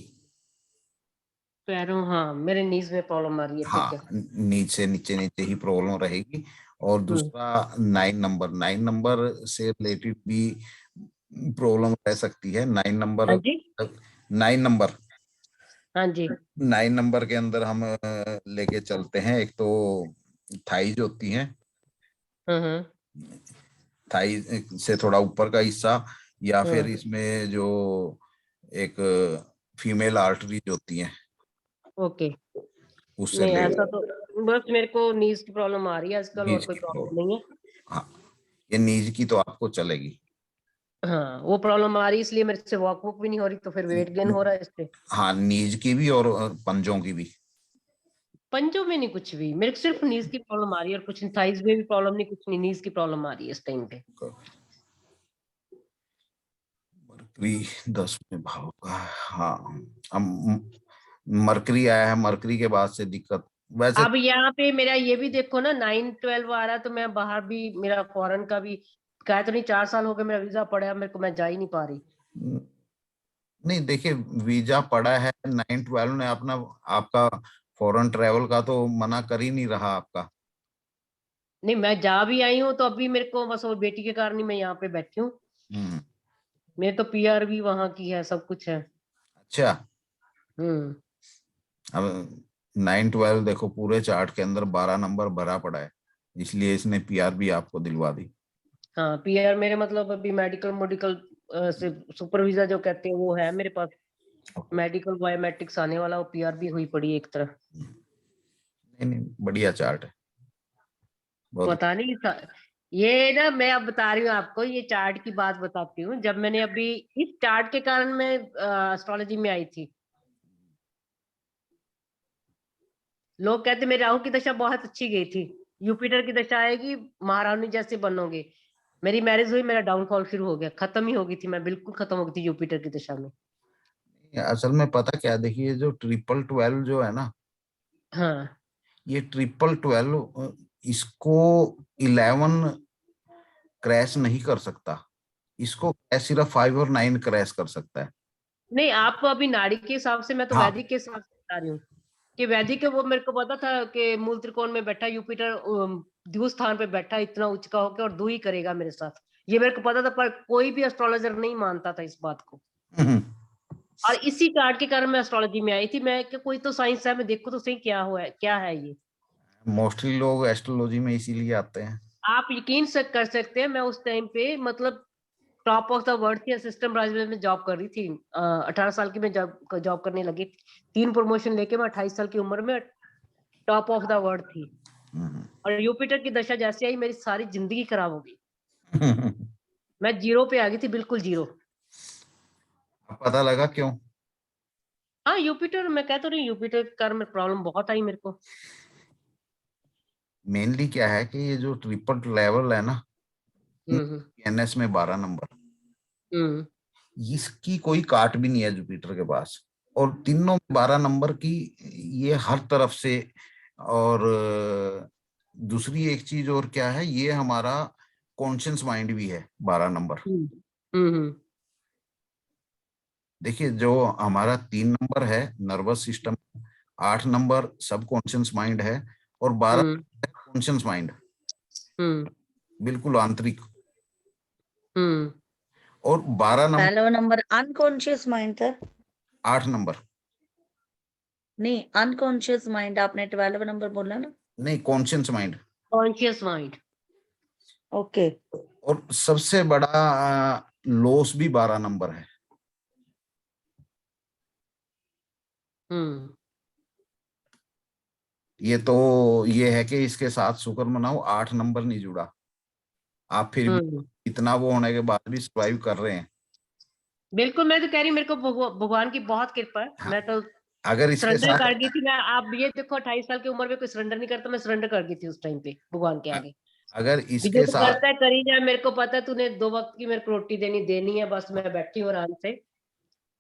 पैरों, हाँ मेरे नीज में प्रॉब्लम आ रही है, ठीक है। हाँ नीचे नीचे नीचे ही प्रॉब्लम रहेगी। और दूसरा 9 नंबर से रिलेटेड भी प्रॉब्लम रह सकती है। 9 हाँ जी 9 नंबर हाँ जी 9 नंबर के अंदर हम लेके चलते हैं, एक तो थाइज होती हैं, थाई से थोड़ा ऊपर का हिस्सा, या फिर इसमें जो एक फीमेल आर्टरीज होती हैं ओके। उससे नहीं ले ऐसा तो बस मेरे को नीज की प्रॉब्लम आ रही है आजकल, और नीज कोई की प्रॉब्लम प्रॉब्लम। नहीं है। हाँ ये नीज की तो आपको चलेगी। हाँ वो प्रॉब्लम आ रही है, इसलिए मेरे से वॉक वॉक भी नहीं हो रही, तो फिर वेट गेन हो रहा है इससे। हाँ नीज की भी और पंजों की भी। पंजों में नहीं कुछ भी, मेरे को सिर्फ नीज की प्रॉब्लम आ रही है, और कुछ थाइज में भी प्रॉब्लम नहीं, कुछ नहीं, नीज की प्रॉब्लम आ रही है इस टाइम पे। मरकरी 10वें भाव का, हाँ हम मरकरी आया है, मरकरी के बाद से दिक्कत वैसे। अब यहाँ पे मेरा ये भी देखो ना 9-12 आ रहा है, तो मैं बाहर भी, मेरा फॉरेन का भी कहा तो नहीं, 4 साल हो गए मेरा वीजा पड़ा है मेरे को, मैं जा ही नहीं पा रही। नहीं देखिए वीजा पड़ा है, 9-12 ने अपना आपका फॉरेन ट्रेवल का तो मना कर ही नहीं रहा आपका। नहीं मैं जा भी आई हूँ, तो अभी मेरे को बस वो बेटी के कारण ही मैं यहाँ पे बैठी हूँ। मेरे तो पीआर भी वहां की है, सब कुछ है। अच्छा हम्म अब 9-12 देखो पूरे चार्ट के अंदर 12 नंबर भरा पड़ा है, इसलिए इसने पीआर भी आपको दिलवा दी। हाँ पीआर मेरे मतलब अभी मेडिकल से सुपर वीजा जो कहते हैं वो है मेरे पास। मेडिकल बायोमेट्रिक्स आने वाला, वो पीआर भी हुई पड़ी एक तरह। नहीं नहीं बढ़िया चार्ट है बहुत। पता नहीं ये ना, मैं अब बता रही हूँ आपको, ये चार्ट की बात बताती हूँ। जब मैंने अभी इस चार्ट के कारण मैं एस्ट्रोलॉजी में आई थी, लोग कहते मेरे राहु की दशा बहुत अच्छी गई थी, यूपिटर की दशा आएगी महारानी जैसे बनोगे। मेरी मैरिज हुई, मेरा डाउनफॉल शुरू हो गया, खत्म ही हो गई थी, मैं बिल्कुल खत्म हो गई थी यूपिटर की दशा में। असल में पता क्या, देखिए जो 12-12 जो है ना, हाँ ये 12-12 इसको 11 क्रैश नहीं कर सकता, इसको सिर्फ 5 और 9 क्रैश कर सकता है। नहीं, आप अभी नाड़ी के हिसाब से, मैं तो हाँ वैदिक के हिसाब से बता रही हूँ कि वैदिक के, वो मेरे को पता था कि मूल त्रिकोण में बैठा यूपिटर, द्वितीय स्थान पे बैठा इतना उच्च का होकर, और 2 ही करेगा मेरे साथ, ये मेरे को पता था, पर कोई भी एस्ट्रोलॉजर नहीं मानता था इस बात को। और इसी चार्ट के कारण मैं एस्ट्रोलॉजी में आई थी, मैं कि कोई तो साइंस है, मैं देखो तो सही क्या हुआ है, क्या है ये। मोस्टली लोग एस्ट्रोलॉजी में इसीलिए आते हैं। आप यकीन से कर सकते हैं, मैं उस टाइम पे मतलब टॉप ऑफ द वर्ल्ड थी, असिस्टेंट प्राइवेट में जॉब कर रही थी। 18 साल की मैं जॉब करने लगी, 3 प्रमोशन लेके मैं 28 साल की उम्र में टॉप ऑफ द वर्ल्ड थी। और यूपिटर की दशा जैसे आई, मेरी सारी जिंदगी खराब हो गई। मैं जीरो पे आ गई थी, बिल्कुल जीरो। पता लगा क्यों? हाँ यूपिटर, मैं कह तो रही, यूपिटर के कारण प्रॉब्लम बहुत आई मेरे को। मेनली क्या है कि ये जो ट्रिपल लेवल है ना, एनएस में 12 नंबर, इसकी कोई काट भी नहीं है जुपिटर के पास, और तीनों में 12 नंबर की ये हर तरफ से। और दूसरी एक चीज और क्या है, ये हमारा कॉन्शियस माइंड भी है 12 नंबर। देखिए जो हमारा 3 नंबर है नर्वस सिस्टम, 8 नंबर सब कॉन्शियस माइंड है, और 12 कॉन्शियस माइंड, बिल्कुल आंतरिक। और 12 नंबर, पहला नंबर अनकॉन्शियस माइंड था। 8 नंबर नहीं, अनकॉन्शियस माइंड आपने 12 नंबर बोला ना। नहीं, conscious mind. Conscious mind, okay. और सबसे बड़ा लॉस भी 12 नंबर है। ये तो ये है कि इसके साथ शुक्र मनाओ 8 नंबर नहीं जुड़ा, आप फिर भी इतना वो होने के बाद भी सर्वाइव कर रहे हैं। बिल्कुल, मैं तो कह रही मेरे को भगवान की बहुत कृपा है। हाँ, मैं तो अगर इसके सरेंडर साथ कर गई थी। मैं आप ये देखो 28 साल की उम्र में कोई सरेंडर नहीं करता, मैं सरेंडर कर गई थी उस टाइम पे भगवान के आगे। अगर जो इसके तू साथ करता है करी जाए, मेरे को पता है तूने 2 वक्त की मेरे को रोटी देनी है, बस मैं बैठी हूँ आराम से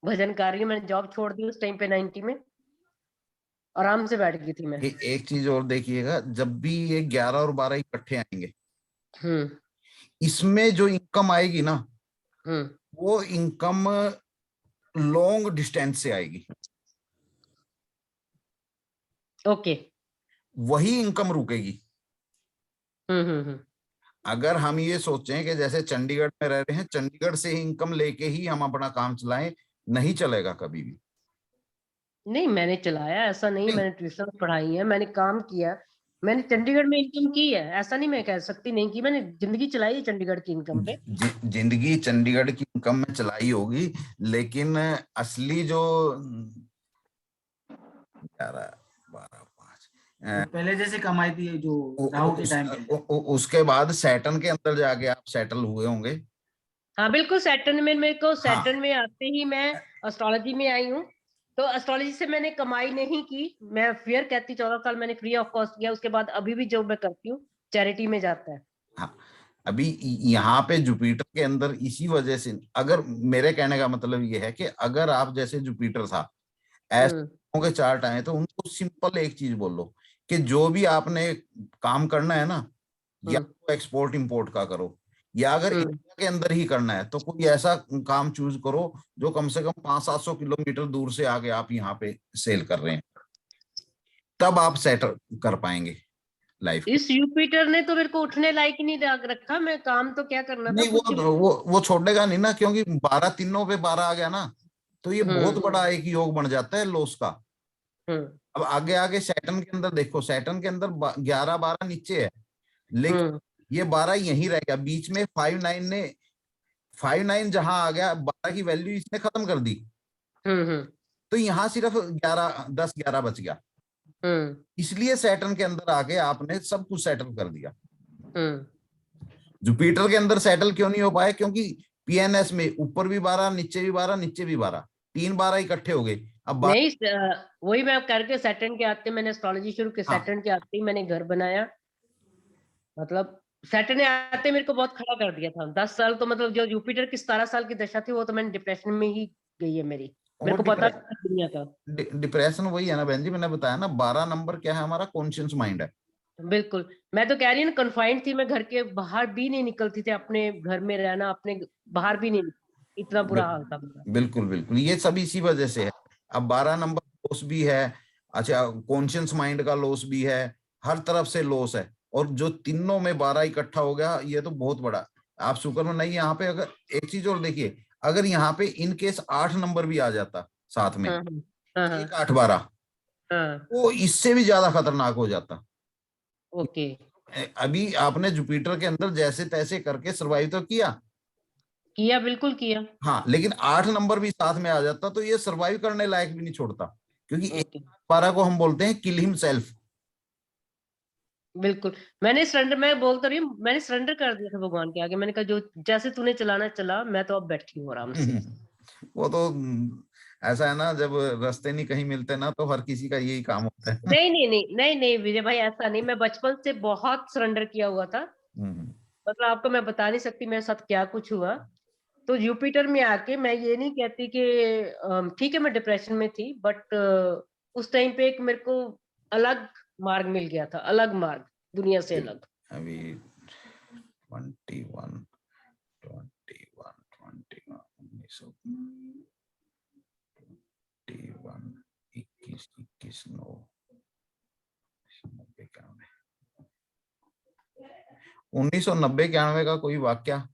भजन कर रही हूँ। मैंने जॉब छोड़ दी उस टाइम पे 90 में, आराम से बैठ गई थी मैं। एक चीज और देखिएगा, जब भी ये 11 और 12 इकट्ठे आएंगे, इसमें जो इनकम आएगी ना, वो इनकम लॉन्ग डिस्टेंस से आएगी। ओके। वही इनकम रुकेगी। अगर हम ये सोचें कि जैसे चंडीगढ़ में रह रहे हैं, चंडीगढ़ से ही इनकम लेके ही हम अपना काम चलाएं, नहीं चलेगा कभी भी। नहीं, मैंने चलाया, ऐसा नहीं। मैंने ट्यूशन पढ़ाई है, मैंने काम किया, मैंने चंडीगढ़ में इनकम की है, ऐसा नहीं मैं कह सकती नहीं की। मैंने जिंदगी चलाई है चंडीगढ़ की इनकम पे। जिंदगी चंडीगढ़ की इनकम में चलाई होगी, लेकिन असली जो 11, 12, 5 पहले जैसे कमाई थी जो राहु के टाइम पे, उसके बाद सैटर्न के अंदर जाके आप सेटल हुए होंगे। हाँ बिल्कुल, सैटर्न में मेरे को सैटर्न में आते ही मैं एस्ट्रोलॉजी में आई हूँ। तो एस्ट्रोलॉजी से मैंने कमाई नहीं की, मैं फेयर कहती 14 साल मैंने फ्री ऑफ कॉस्ट किया। उसके बाद अभी भी जो मैं करती हूँ चैरिटी में जाता है। हाँ, अभी यहाँ पे जुपिटर के अंदर इसी वजह से, अगर मेरे कहने का मतलब ये है कि अगर आप जैसे जुपिटर था ऐसे के चार्ट आए, तो उनको सिंपल एक चीज बोलो कि जो भी आपने काम करना है ना, या तो एक्सपोर्ट इंपोर्ट का करो, या अगर इंडिया के अंदर ही करना है तो कोई ऐसा काम चूज करो जो कम से कम 500-700 किलोमीटर दूर से आगे आप यहाँ पे सेल कर रहे हैं, तब आप सेटल कर पाएंगे लाइफ। इस जुपिटर ने तो मेरे को उठने लायक ही नहीं रखा। मैं काम तो क्या करना नहीं, था, वो छोड़ेगा नहीं ना, क्योंकि 12 तीनों पे 12 आ गया ना, तो ये बहुत बड़ा एक योग बन जाता है लॉस का। अब आगे आगे सैटर्न के अंदर देखो, सैटर्न के अंदर 11-12 नीचे है, लेकिन ये 12 यहीं रह गया बीच में। 5-9 जहां आ गया, 12 की वैल्यू इसने खत्म कर दी, तो यहाँ सिर्फ 10-11 बच गया। इसलिए सैटर्न के अंदर आके आपने सब कुछ सेटल कर दिया। जुपिटर के अंदर सेटल क्यों नहीं हो पाए? क्योंकि पीएनएस में ऊपर भी 12, नीचे भी 12, नीचे भी 12, 3 12 इकट्ठे हो गए। अब नहीं, वही मैं करके सैटर्न के आते मैंने एस्ट्रोलॉजी शुरू की। सैटर्न के आते ही मैंने घर बनाया, मतलब सैटर्न आते मेरे को बहुत खड़ा कर दिया था। 10 साल तो मतलब जो जुपिटर की 17 साल की दशा थी वो तो मैंने डिप्रेशन में ही गई है मेरी। मेरे को पता दुनिया का डिप्रेशन वही है ना बहन जी, मैंने बताया ना 12 नंबर क्या है, हमारा कॉन्शियस माइंड है। बिल्कुल, मैं तो कह रही हूँ कन्फाइंड थी मैं, घर के बाहर भी नहीं निकलती थी, अपने घर में रहना, अपने बाहर भी नहीं, इतना बुरा हाल था मेरा। बिल्कुल बिल्कुल, ये सब इसी वजह से है। अब 12 नंबर लॉस भी है, अच्छा कॉन्शियस माइंड का लॉस भी है, हर तरफ से लॉस है, और जो तीनों में 12 इकट्ठा हो गया, ये तो बहुत बड़ा। आप शुक्र में नहीं, यहाँ पे अगर एक चीज और देखिए, अगर यहाँ पे इन केस 8 नंबर भी आ जाता साथ में, 1 8 12, वो इससे भी ज्यादा खतरनाक हो जाता। ओके, अभी आपने जुपिटर के अंदर जैसे तैसे करके सर्वाइव तो किया, बिल्कुल किया। हाँ, लेकिन 8 नंबर भी साथ में आ जाता तो ये सर्वाइव करने लायक भी नहीं छोड़ता, क्योंकि 12 को हम बोलते हैं किल हिमसेल्फ। बिल्कुल, मैंने सरेंडर, मैं बोलता रही हूँ, मैंने सरेंडर कर दिया था भगवान के आगे। मैंने कहा जो जैसे तूने चलाना चला, मैं तो अब बैठी हूँ आराम से। वो तो ऐसा है ना, जब रास्ते नहीं कहीं मिलते ना, तो हर किसी का यही काम होता है। नहीं नहीं नहीं नहीं नहीं विजय भाई, ऐसा नहीं। मैं बचपन से बहुत सरेंडर किया हुआ था, मतलब आपको मैं बता नहीं सकती मेरे साथ क्या कुछ हुआ। तो जुपिटर में आके मैं ये नहीं कहती कि ठीक है मैं डिप्रेशन में थी, बट उस टाइम पे एक मेरे को अलग मार्ग मिल गया था, अलग मार्ग, दुनिया से अलग। अभी 21 21 9 1990-91 का कोई वाक्या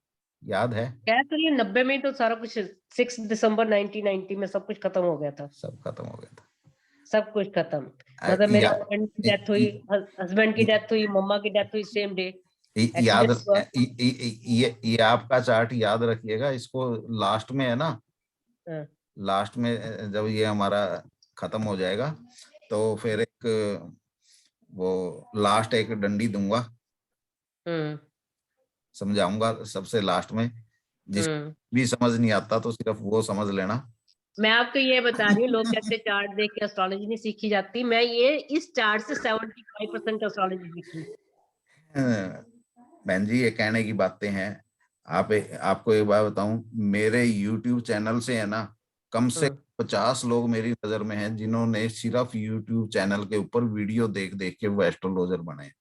याद है? क्या करिए, 90 में तो सारा कुछ 6 दिसंबर 1990 में सब कुछ खत्म हो गया था, सब खत्म हो गया था। सब कुछ खत्म। मतलब मेरे या, हस्बैंड की डेथ हुई, हस्बैंड की डेथ हुई, मम्मा की डेथ हुई सेम डे। याद एक्सीडेंट हुआ। ये आपका चार्ट याद रखिएगा, इसको लास्ट में है ना, हाँ, लास्ट में जब ये हमारा खत्म हो जाएगा तो फिर एक वो लास्ट एक डंडी दूंगा, समझाऊंगा सबसे लास्ट में, जिस भी समझ नहीं आता तो सिर्फ वो समझ लेना। मैं आपको ये बता रही हूँ, लोग कहते चार्ट देख के एस्ट्रोलॉजी नहीं सीखी जाती, मैं ये इस चार्ट से 75% एस्ट्रोलॉजी सीखी। बहन जी ये कहने की बातें हैं। आपको एक बात बताऊं, मेरे YouTube चैनल से है ना, कम से 50 लोग मेरी नजर में हैं जिन्होंने सिर्फ YouTube चैनल के ऊपर वीडियो देख देख के वो एस्ट्रोलॉजर बने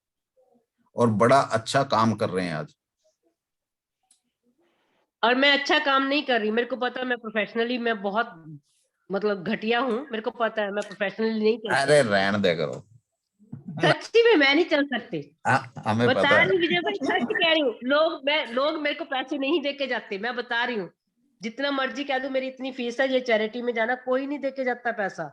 और बड़ा अच्छा काम कर रहे हैं आज। और मैं अच्छा काम नहीं कर रही, मेरे को पता है, मैं प्रोफेशनली मैं बहुत मतलब घटिया हूँ, मेरे को पता है मैं प्रोफेशनली नहीं चल अरे रहने दे करो, सच्ची में मैं नहीं चल सकती। हमें बता पता रही है। विजय भाई, सच कह रही हूँ। लोग मेरे को पैसे नहीं दे के जाते, मैं बता रही हूँ। जितना मर्जी कह दो मेरी इतनी फीस है, ये चैरिटी में जाना, कोई नहीं दे के जाता पैसा।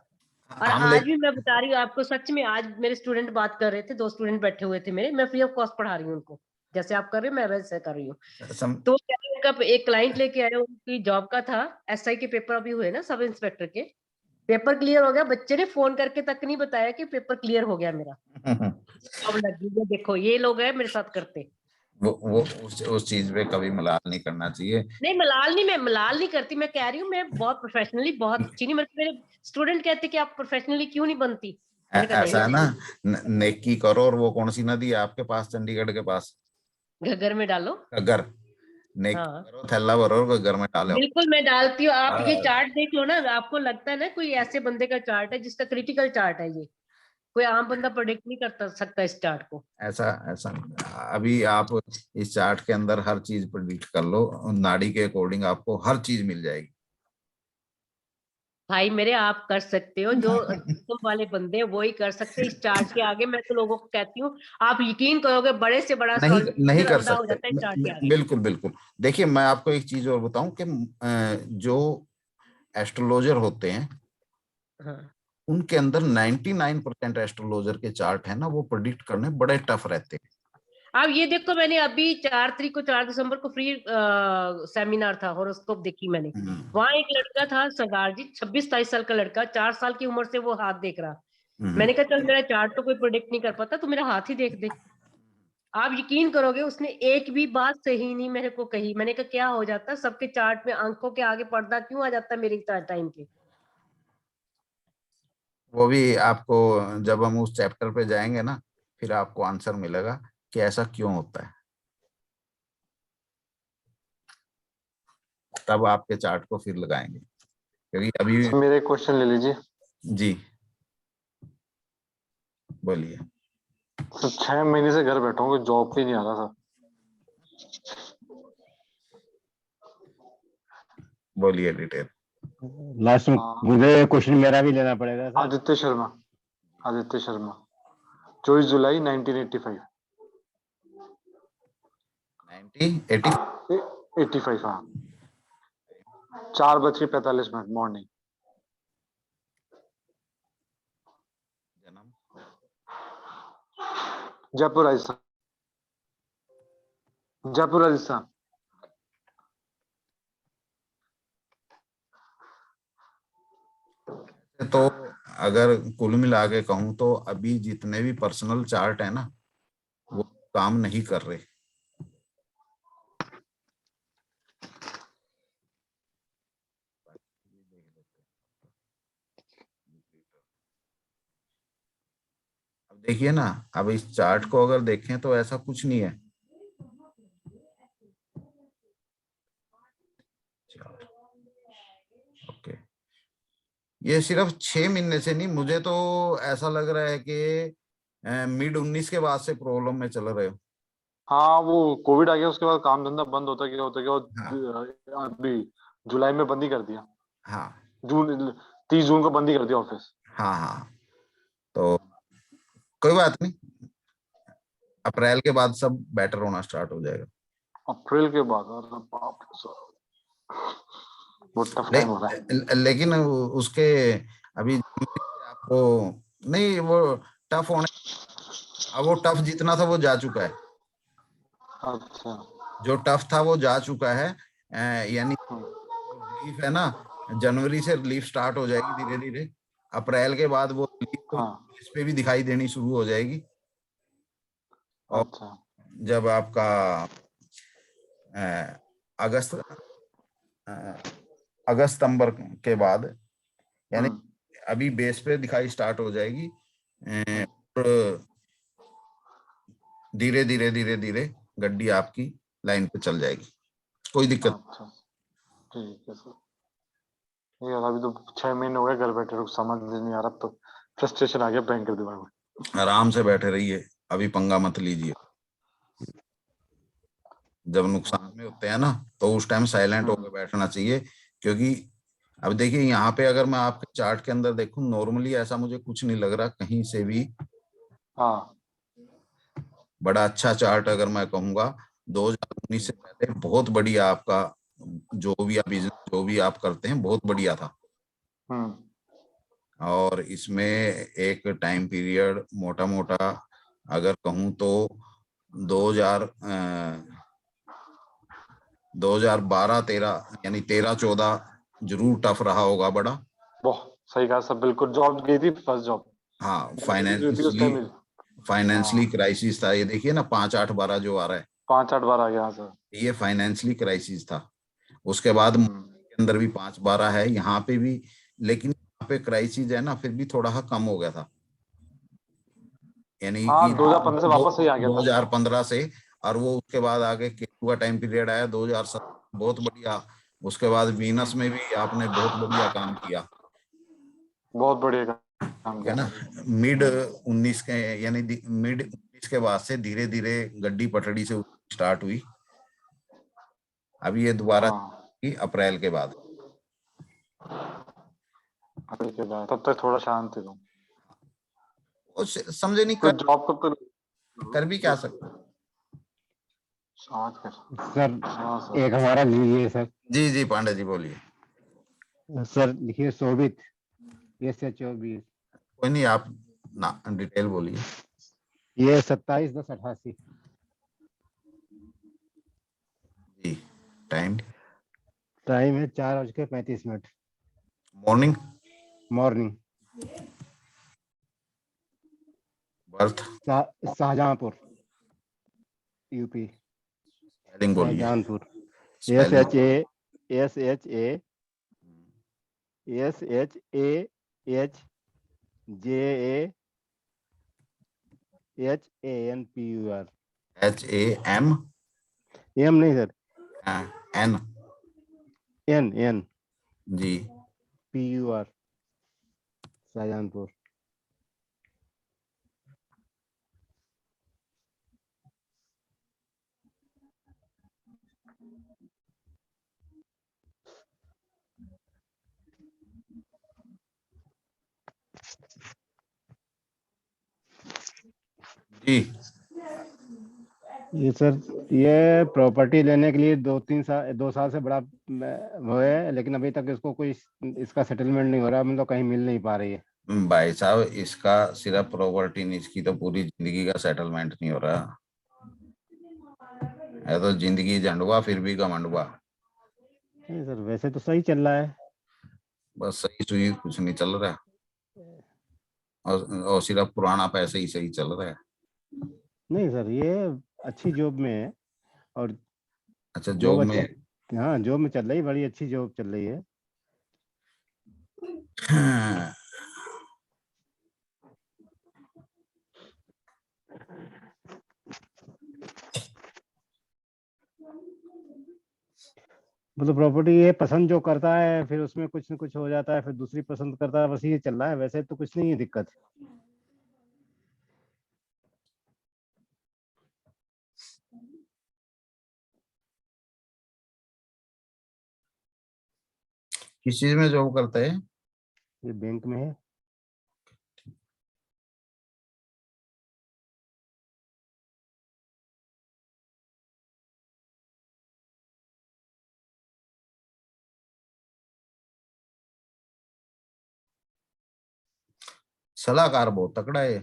और हम आज भी मैं बता रही हूँ आपको, सच में आज मेरे स्टूडेंट बात कर रहे थे, 2 स्टूडेंट बैठे हुए थे मेरे, मैं फ्री ऑफ कॉस्ट पढ़ा रही हूँ उनको, जैसे आप कर रहे हो मैं वैसे कर रही हूँ। तो वो कह रहे हैं, उनका एक क्लाइंट लेके आए, उनकी जॉब का था, एसआई के पेपर अभी हुए ना, सब इंस्पेक्टर के पेपर क्लियर हो गया, बच्चे ने फोन करके तक नहीं बताया कि पेपर क्लियर हो गया मेरा, अब लग गई। देखो ये लोग हैं मेरे साथ करते। वो उस चीज पे कभी मलाल नहीं करना चाहिए। नहीं मलाल नहीं, मैं मलाल नहीं करती, मैं कह रही हूँ मैं बहुत प्रोफेशनली बहुत अच्छी नहीं, मेरे स्टूडेंट कहते कि आप प्रोफेशनली क्यों नहीं बनती, मैंने कहा ऐसा है नहीं, ना, नेकी करो, और वो कौन सी नदी है आपके पास, चंडीगढ़ के पास? घग्गर में डालो। घग्गर। नेकी हाँ करो, थैला भरो और घग्गर में डालो। बिल्कुल मैं डालती हूँ। आप ये चार्ट देख लो ना, आपको लगता है ना कोई ऐसे बंदे का चार्ट है जिसका क्रिटिकल चार्ट है, ये कोई आम बंदा प्रोडिक्ट नहीं कर सकता इस चार्ट को। ऐसा ऐसा नहीं। अभी आप इस चार्ट के अंदर हर चीज प्रेडिक्ट कर लो, नाड़ी के अकॉर्डिंग आपको हर चीज मिल जाएगी। भाई मेरे आप कर सकते हो, जो तुम वाले बंदे हैं वो ही कर सकते हैं, इस चार्ट के आगे मैं तो लोगों को कहती हूँ, आप यकीन करोगे बड़े से बड़ा नहीं नहीं कर अंधा हो सकते। जाता है इस चार्ट के आगे। बिल्कुल बिल्कुल। देखिए मैं आपको एक चीज और बताऊं कि जो एस्ट्रोलॉजर होते हैं हाँ उनके अंदर 99% एस्ट्रोलॉजर के चार्ट है ना, वो प्रेडिक्ट करने बड़े टफ रहते हैं। अब ये देखो, मैंने अभी 4 दिसंबर को फ्री सेमिनार था, हॉरोस्कोप देखी मैंने। वहां एक लड़का था सरदार जी, 26-27 साल का लड़का, 4 साल की उम्र से वो हाथ देख रहा। मैंने कहा चल मेरा चार्ट तो कोई प्रोडिक्ट नहीं कर पाता, तो मेरा हाथ ही देख दे। आप यकीन करोगे उसने एक भी बात सही नहीं मेरे को कही। मैंने कहा क्या हो जाता, सबके चार्ट में आंखों के आगे पर्दा क्यों आ जाता मेरे टाइम पे। वो भी आपको जब हम उस चैप्टर पे जाएंगे ना, फिर आपको आंसर मिलेगा कि ऐसा क्यों होता है, तब आपके चार्ट को फिर लगाएंगे, क्योंकि अभी मेरे क्वेश्चन ले लीजिए। जी बोलिए। तो 6 महीने से घर बैठा हूँ, जॉब पे नहीं आ रहा था। बोलिए डिटेल। लास्ट में मुझे क्वेश्चन मेरा भी लेना पड़ेगा सर। आदित्य शर्मा, आदित्य शर्मा, 24 जुलाई 1985। 85 हाँ, 4:45 मॉर्निंग। जन्म जयपुर राजस्थान, जयपुर राजस्थान। तो अगर कुल मिला के कहूँ तो अभी जितने भी पर्सनल चार्ट है ना, वो काम नहीं कर रहे। अब देखिए ना, अब इस चार्ट को अगर देखें तो ऐसा कुछ नहीं है, ये सिर्फ 6 महीने से नहीं, मुझे तो ऐसा लग रहा है कि मिड 19 के बाद से प्रॉब्लम में चल रहे हो। हाँ, वो कोविड आ गया, उसके बाद काम धंधा बंद होता गया हाँ अभी जुलाई में बंद ही कर दिया। हाँ 30 जून को बंद ही कर दिया ऑफिस। हाँ हाँ, तो कोई बात नहीं, अप्रैल के बाद सब बेटर होना स्टार्ट हो जाएगा। अप्रैल के बाद, अरे बाप रे साहब, बहुत टफ टाइम हो रहा है। लेकिन उसके अभी आपको नहीं, वो टफ होने, अब वो टफ जितना था वो जा चुका है। अच्छा। जो टफ था वो जा चुका है। यानी हम्म, रिलीफ है ना, जनवरी से रिलीफ स्टार्ट हो जाएगी धीरे धीरे। अप्रैल के बाद वो रिलीफ हाँ। इस पे भी दिखाई देनी शुरू हो जाएगी। और अच्छा। जब आपका अगस्त अगस्त सितंबर के बाद, यानी हम्म अभी बेस पे दिखाई स्टार्ट हो जाएगी। हम्म, और धीरे धीरे धीरे धीरे गड्डी आपकी लाइन पे चल जाएगी, कोई दिक्कत। अच्छा, ठीक है सर। यार अभी तो 6 महीने हो गए घर बैठे, कुछ समझ नहीं आ रहा, तो फ्रस्ट्रेशन आ गया भयंकर दिमाग में। आराम से बैठे रहिए, अभी पंगा मत लीजिए। जब नुकसान में होते हैं ना, तो उस टाइम साइलेंट होकर बैठना चाहिए। क्योंकि अब देखिए यहाँ पे अगर मैं आपके चार्ट के अंदर देखूं, नॉर्मली ऐसा मुझे कुछ नहीं लग रहा कहीं से भी। हाँ। बड़ा अच्छा चार्ट अगर मैं कहूंगा, 2019 से पहले बहुत बढ़िया आपका जो भी आप बिजनेस जो भी आप करते हैं बहुत बढ़िया था। हम्म और इसमें एक टाइम पीरियड मोटा मोटा अगर कहूं तो 2012-13, यानी 13-14 जरूर टफ रहा होगा बड़ा। बहुत सही कहा सर, बिल्कुल। जॉब गई थी, फर्स्ट जॉब हाँ, उस टाइम। फाइनेंशियली हाँ, क्राइसिस था ये, देखिए ना 5-8-12 जो आ रहा है, 5-8 बार आ गया सर। ये फाइनेंशियली क्राइसिस था। उसके बाद हम्म के अंदर भी 5-12 है, यहाँ पे भी। लेकिन यहाँ पे क्राइसिस है ना, फिर भी थोड़ा सा कम हो गया था। यानी हाँ, कि 2015 से वापस सही आ गया था। 2015 से, और वो उसके बाद आगे केतु का टाइम पीरियड आया 2017, बहुत बढ़िया। उसके बाद वीनस में भी आपने बहुत बढ़िया काम किया, बहुत बढ़िया काम ठीक है किया ना। सर। मिड 19 के, यानी मिड 19 के बाद से धीरे धीरे गड्डी पटड़ी से स्टार्ट हुई। अभी ये दोबारा हाँ, अप्रैल के बाद। अप्रैल के बाद तब तक थोड़ा शांत थे तुम। समझे नहीं, तो जॉब कब तक? कर भी क्या सकते। आज कर। सर हाँ सर। एक हमारा लीजिए सर। जी जी पांडे जी बोलिए। सर लिखिए शोभित, SH24। कोई नहीं, आप ना डिटेल बोलिए। ये 27/10/88। जी, टाइम टाइम है 4:35। Morning. Morning. Birth Shahjahanpur, UP. Spelling बोलिए। Shahjahanpur. S spelling. H A S H A SHAHJANPUR। HAM M नहीं सर, N। N जी PUR, शाहजहांपुर। जी। ये सर, ये प्रॉपर्टी लेने के लिए 2 साल से बड़ा वो है, लेकिन अभी तक इसको कोई इसका सेटलमेंट नहीं हो रहा, मतलब कहीं मिल नहीं पा रही है। भाई साहब, इसका सिर्फ प्रॉपर्टी नहीं, इसकी तो पूरी जिंदगी का सेटलमेंट नहीं हो रहा है। तो जिंदगी झंडुआ फिर भी घमंडुआ। नहीं सर, वैसे तो सही चल रहा है। बस सही सुई कुछ नहीं चल रहा है, और सिर्फ पुराना पैसा ही सही चल रहा है। नहीं सर, ये अच्छी जॉब में है, और अच्छा, जॉब जॉब अच्छी, में। हाँ जॉब में चल रही, बड़ी अच्छी जॉब चल रही है। मतलब प्रॉपर्टी ये पसंद जो करता है फिर उसमें कुछ न कुछ हो जाता है, फिर दूसरी पसंद करता है, बस ये चल रहा है, वैसे तो कुछ नहीं है दिक्कत। किस चीज में जॉब करते हैं? ये बैंक में है। सलाहकार बहुत तकड़ा है।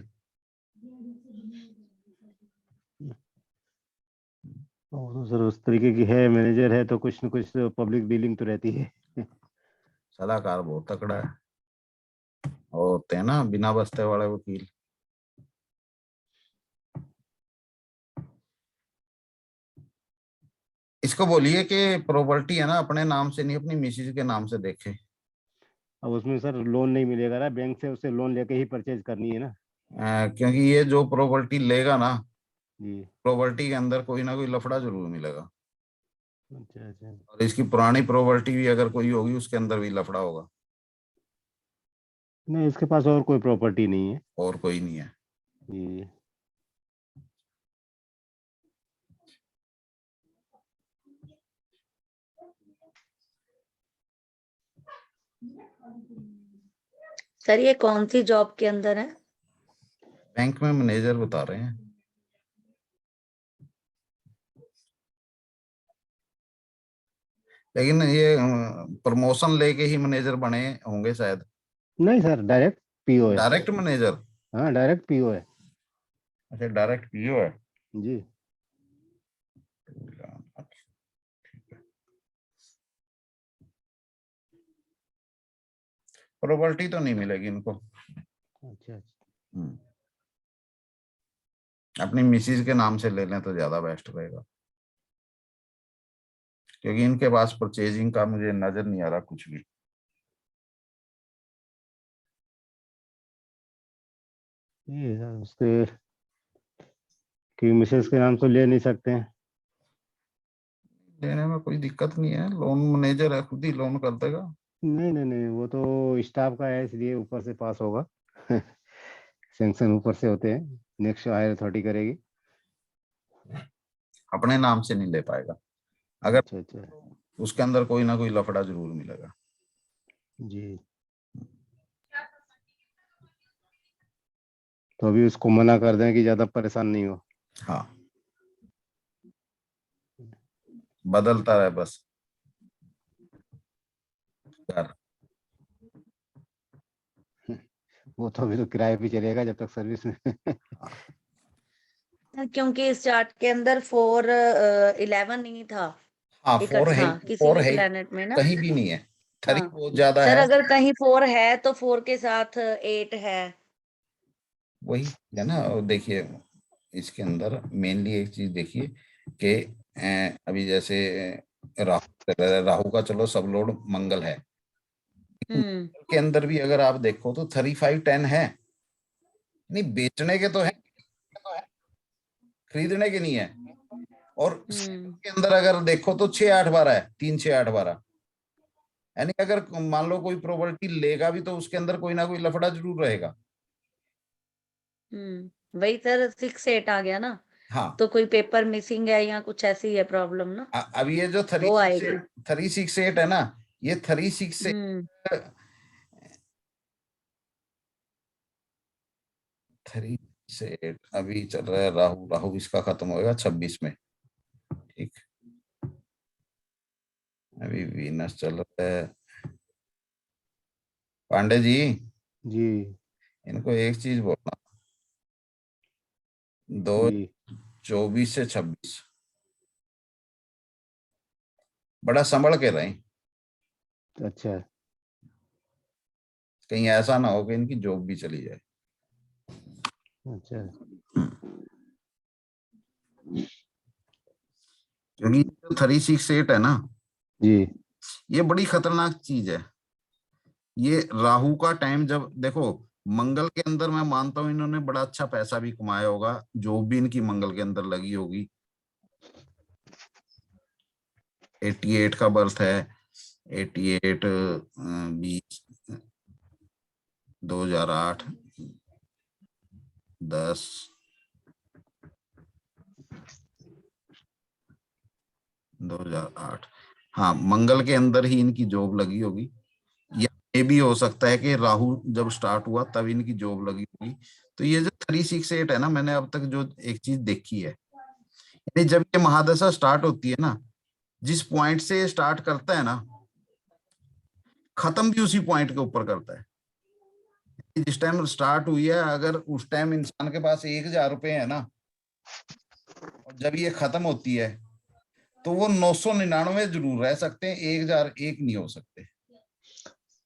और तो सर उस तरीके की है, मैनेजर है तो कुछ न कुछ पब्लिक डीलिंग तो रहती है। सलाहकार बहुत तकड़ा है। वो होते हैं ना बिना बस्ते वाले वकील। इसको बोलिए कि प्रॉपर्टी है ना अपने नाम से नहीं अपनी मिसेज के नाम से देखे। अब उसमें सर लोन नहीं मिलेगा ना, बैंक से उसे लोन लेके ही परचेज करनी है ना। क्योंकि ये जो प्रॉपर्टी लेगा ना, जी। प्रॉपर्टी के अंदर कोई ना कोई लफड़ा जरूर मिलेगा। अच्छा अच्छा। और इसकी पुरानी प्रॉपर्टी भी अगर कोई होगी उसके अंदर भी लफड़ा होगा। नहीं, इसके पास और कोई प्रॉपर्टी नहीं है। और कोई नहीं है। जी। सर ये कौन सी जॉब के अंदर है? बैंक में मैनेजर बता रहे हैं। लेकिन ये प्रमोशन लेके ही मैनेजर बने होंगे शायद। नहीं सर, डायरेक्ट पीओ है। Direct manager? हाँ, डायरेक्ट पीओ है। अच्छा, डायरेक्ट पीओ है। जी। प्रॉपर्टी तो नहीं मिलेगी इनको। अच्छा अच्छा। अपनी मिसेज के नाम से ले लें तो ज्यादा बेस्ट रहेगा, क्योंकि इनके पास परचेजिंग का मुझे नजर नहीं आ रहा कुछ भी। ये सर उसके कि मिसेस के नाम से ले नहीं सकते हैं। लेने में कोई दिक्कत नहीं है, लोन मैनेजर है, खुद ही लोन कर देगा। नहीं नहीं नहीं, वो तो स्टाफ का है इसलिए ऊपर से पास होगा। सैंक्शन ऊपर से होते हैं, नेक्स्ट हायर अथॉरिटी करेगी। अपने नाम से नहीं ले पाएगा। अगर अच्छा अच्छा। उसके अंदर कोई ना कोई लफड़ा जरूर मिलेगा। जी। तो अभी उसको मना कर दें कि ज्यादा परेशान नहीं हो। हाँ, बदलता रहे बस घर। वो तो अभी तो किराए पे चलेगा जब तक सर्विस में। क्योंकि इस चार्ट के अंदर 4-11 नहीं था हाँ, 4 है, इकट्ठा किसी 4 भी है, प्लेनेट में ना। कहीं भी नहीं है। 3 हाँ बहुत ज्यादा सर, है। अगर कहीं 4 है तो 4 के साथ 8 है। वही है ना। और देखिए इसके अंदर मेनली एक चीज देखिए कि अभी जैसे राहु का चलो सब लोड मंगल है, के अंदर भी अगर आप देखो तो 35-10 है। नहीं, बेचने के तो है, खरीदने के नहीं है। और के अंदर अगर देखो तो 6-8-12 है, 3-6-8-12। यानी अगर मान लो कोई प्रॉपर्टी लेगा भी तो उसके अंदर कोई ना कोई लफड़ा जरूर रहेगा। वही सर 6-8 आ गया ना, हाँ, तो कोई पेपर मिसिंग है या कुछ ऐसी है प्रॉब्लम ना, अब ये जो वो आएगी। 368 है ना, ये 368 368 अभी चल रहा है। राहु राहु इसका खत्म होएगा 26 में। ठीक, अभी वीनस चल रहा है। पांडे जी, जी इनको एक चीज बोलना, जी। 2024 से 26 बड़ा संभल के रहें। अच्छा। कहीं ऐसा ना हो कि इनकी जॉब भी चली जाए। अच्छा। क्योंकि 368 है ना, जी। ये बड़ी खतरनाक चीज है। ये राहु का टाइम, जब देखो मंगल के अंदर मैं मानता हूं इन्होंने बड़ा अच्छा पैसा भी कमाया होगा, जो भी इनकी मंगल के अंदर लगी होगी। 88 का बर्थ है, 88 20 2008 10 2008। हाँ, मंगल के अंदर ही इनकी जॉब लगी होगी, या ये भी हो सकता है कि राहु जब स्टार्ट हुआ तब इनकी जॉब लगी होगी। तो ये जो 368 है ना, मैंने अब तक जो एक चीज देखी है, यानी जब ये महादशा स्टार्ट होती है ना, जिस पॉइंट से स्टार्ट करता है ना, खत्म भी उसी पॉइंट के ऊपर करता है। जिस टाइम स्टार्ट हुई है, अगर उस टाइम इंसान के पास 1000 रुपए है ना, और जब ये खत्म होती है तो वो 999 जरूर रह सकते हैं, 1001 नहीं हो सकते।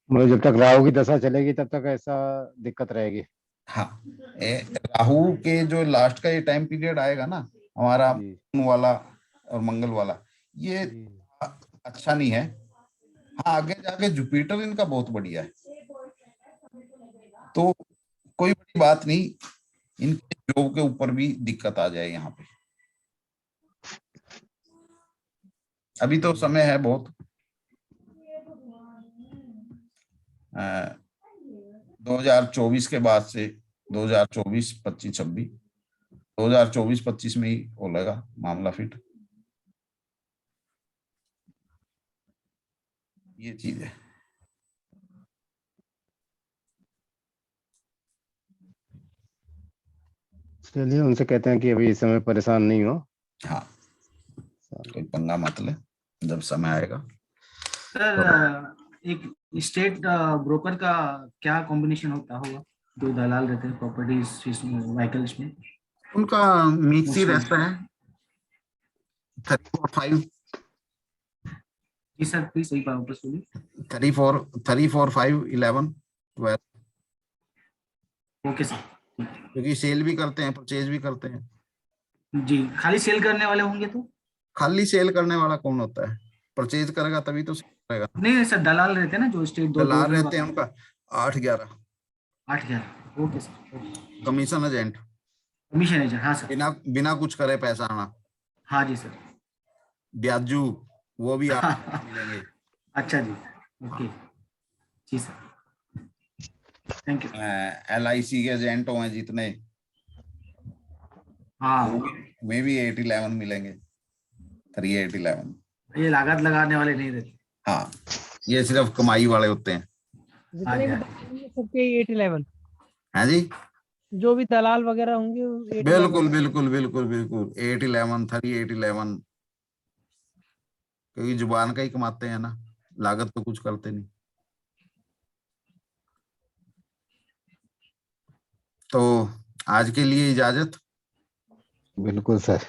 मतलब जब तक राहु की दशा चलेगी तब तक ऐसा दिक्कत रहेगी। हाँ, राहु के जो लास्ट का ये टाइम पीरियड आएगा ना हमारा, जी मून वाला और मंगल वाला, ये जी। अच्छा नहीं है। हाँ, आगे जाके जुपिटर इनका बहुत बढ़िया है, तो कोई बड़ी बात नहीं, इनके जॉब के ऊपर भी दिक्कत आ जाए यहाँ पे। अभी तो समय है बहुत। 2024 के बाद से 2024, 25, 26, 2024, 25 में ही होगा मामला फिट। ये चीज है। चलिए उनसे कहते हैं कि अभी इस समय परेशान नहीं हो। हाँ, कोई पंगा मत ले, जब समय आएगा। सर एक स्टेट ब्रोकर का क्या कॉम्बिनेशन होता होगा, जो दलाल रहते हैं प्रॉपर्टीज व्हीकल्स में? उनका मिक्स ही अच्छा। रहता है, 34, 5, जी सर प्लीज सही बात वापस बोलिए। 34, 5, 11, 12, ओके सर। क्योंकि सेल भी करते हैं, परचेज भी करते हैं। जी खाली सेल करने वाले होंगे तो? खाली सेल करने वाला कौन होता है? परचेज करेगा तभी तो सेल करेगा। नहीं सर, दलाल रहते हैं ना जो स्टेट दो दलाल रहते हैं, उनका 8, 11। 8-11। Okay sir. Commission agent, commission agent, हाँ सर। बिना बिना कुछ करे पैसा आना। हाँ जी सर। ब्याजू, वो भी आप मिलेंगे। अच्छा जी, ओके जी सर, थैंक यू। LIC के एजेंट हैं जितने, हाँ में भी 8-11 मिलेंगे, 38-11। ये लागत लगाने वाले नहीं रहते। हाँ, ये सिर्फ कमाई वाले होते हैं। जितने भी हाँ दलाल होंगे सबके 8-11, हैं जी? जो भी दलाल वगैरह होंगे 8-11। बिल्कुल बिल्कुल बिल्कुल बिल्कुल 8-11, 38-11, क्योंकि जुबान का ही कमाते हैं ना, लागत तो कुछ करते नहीं। तो आज के लिए इजाजत। बिल्कुल सर।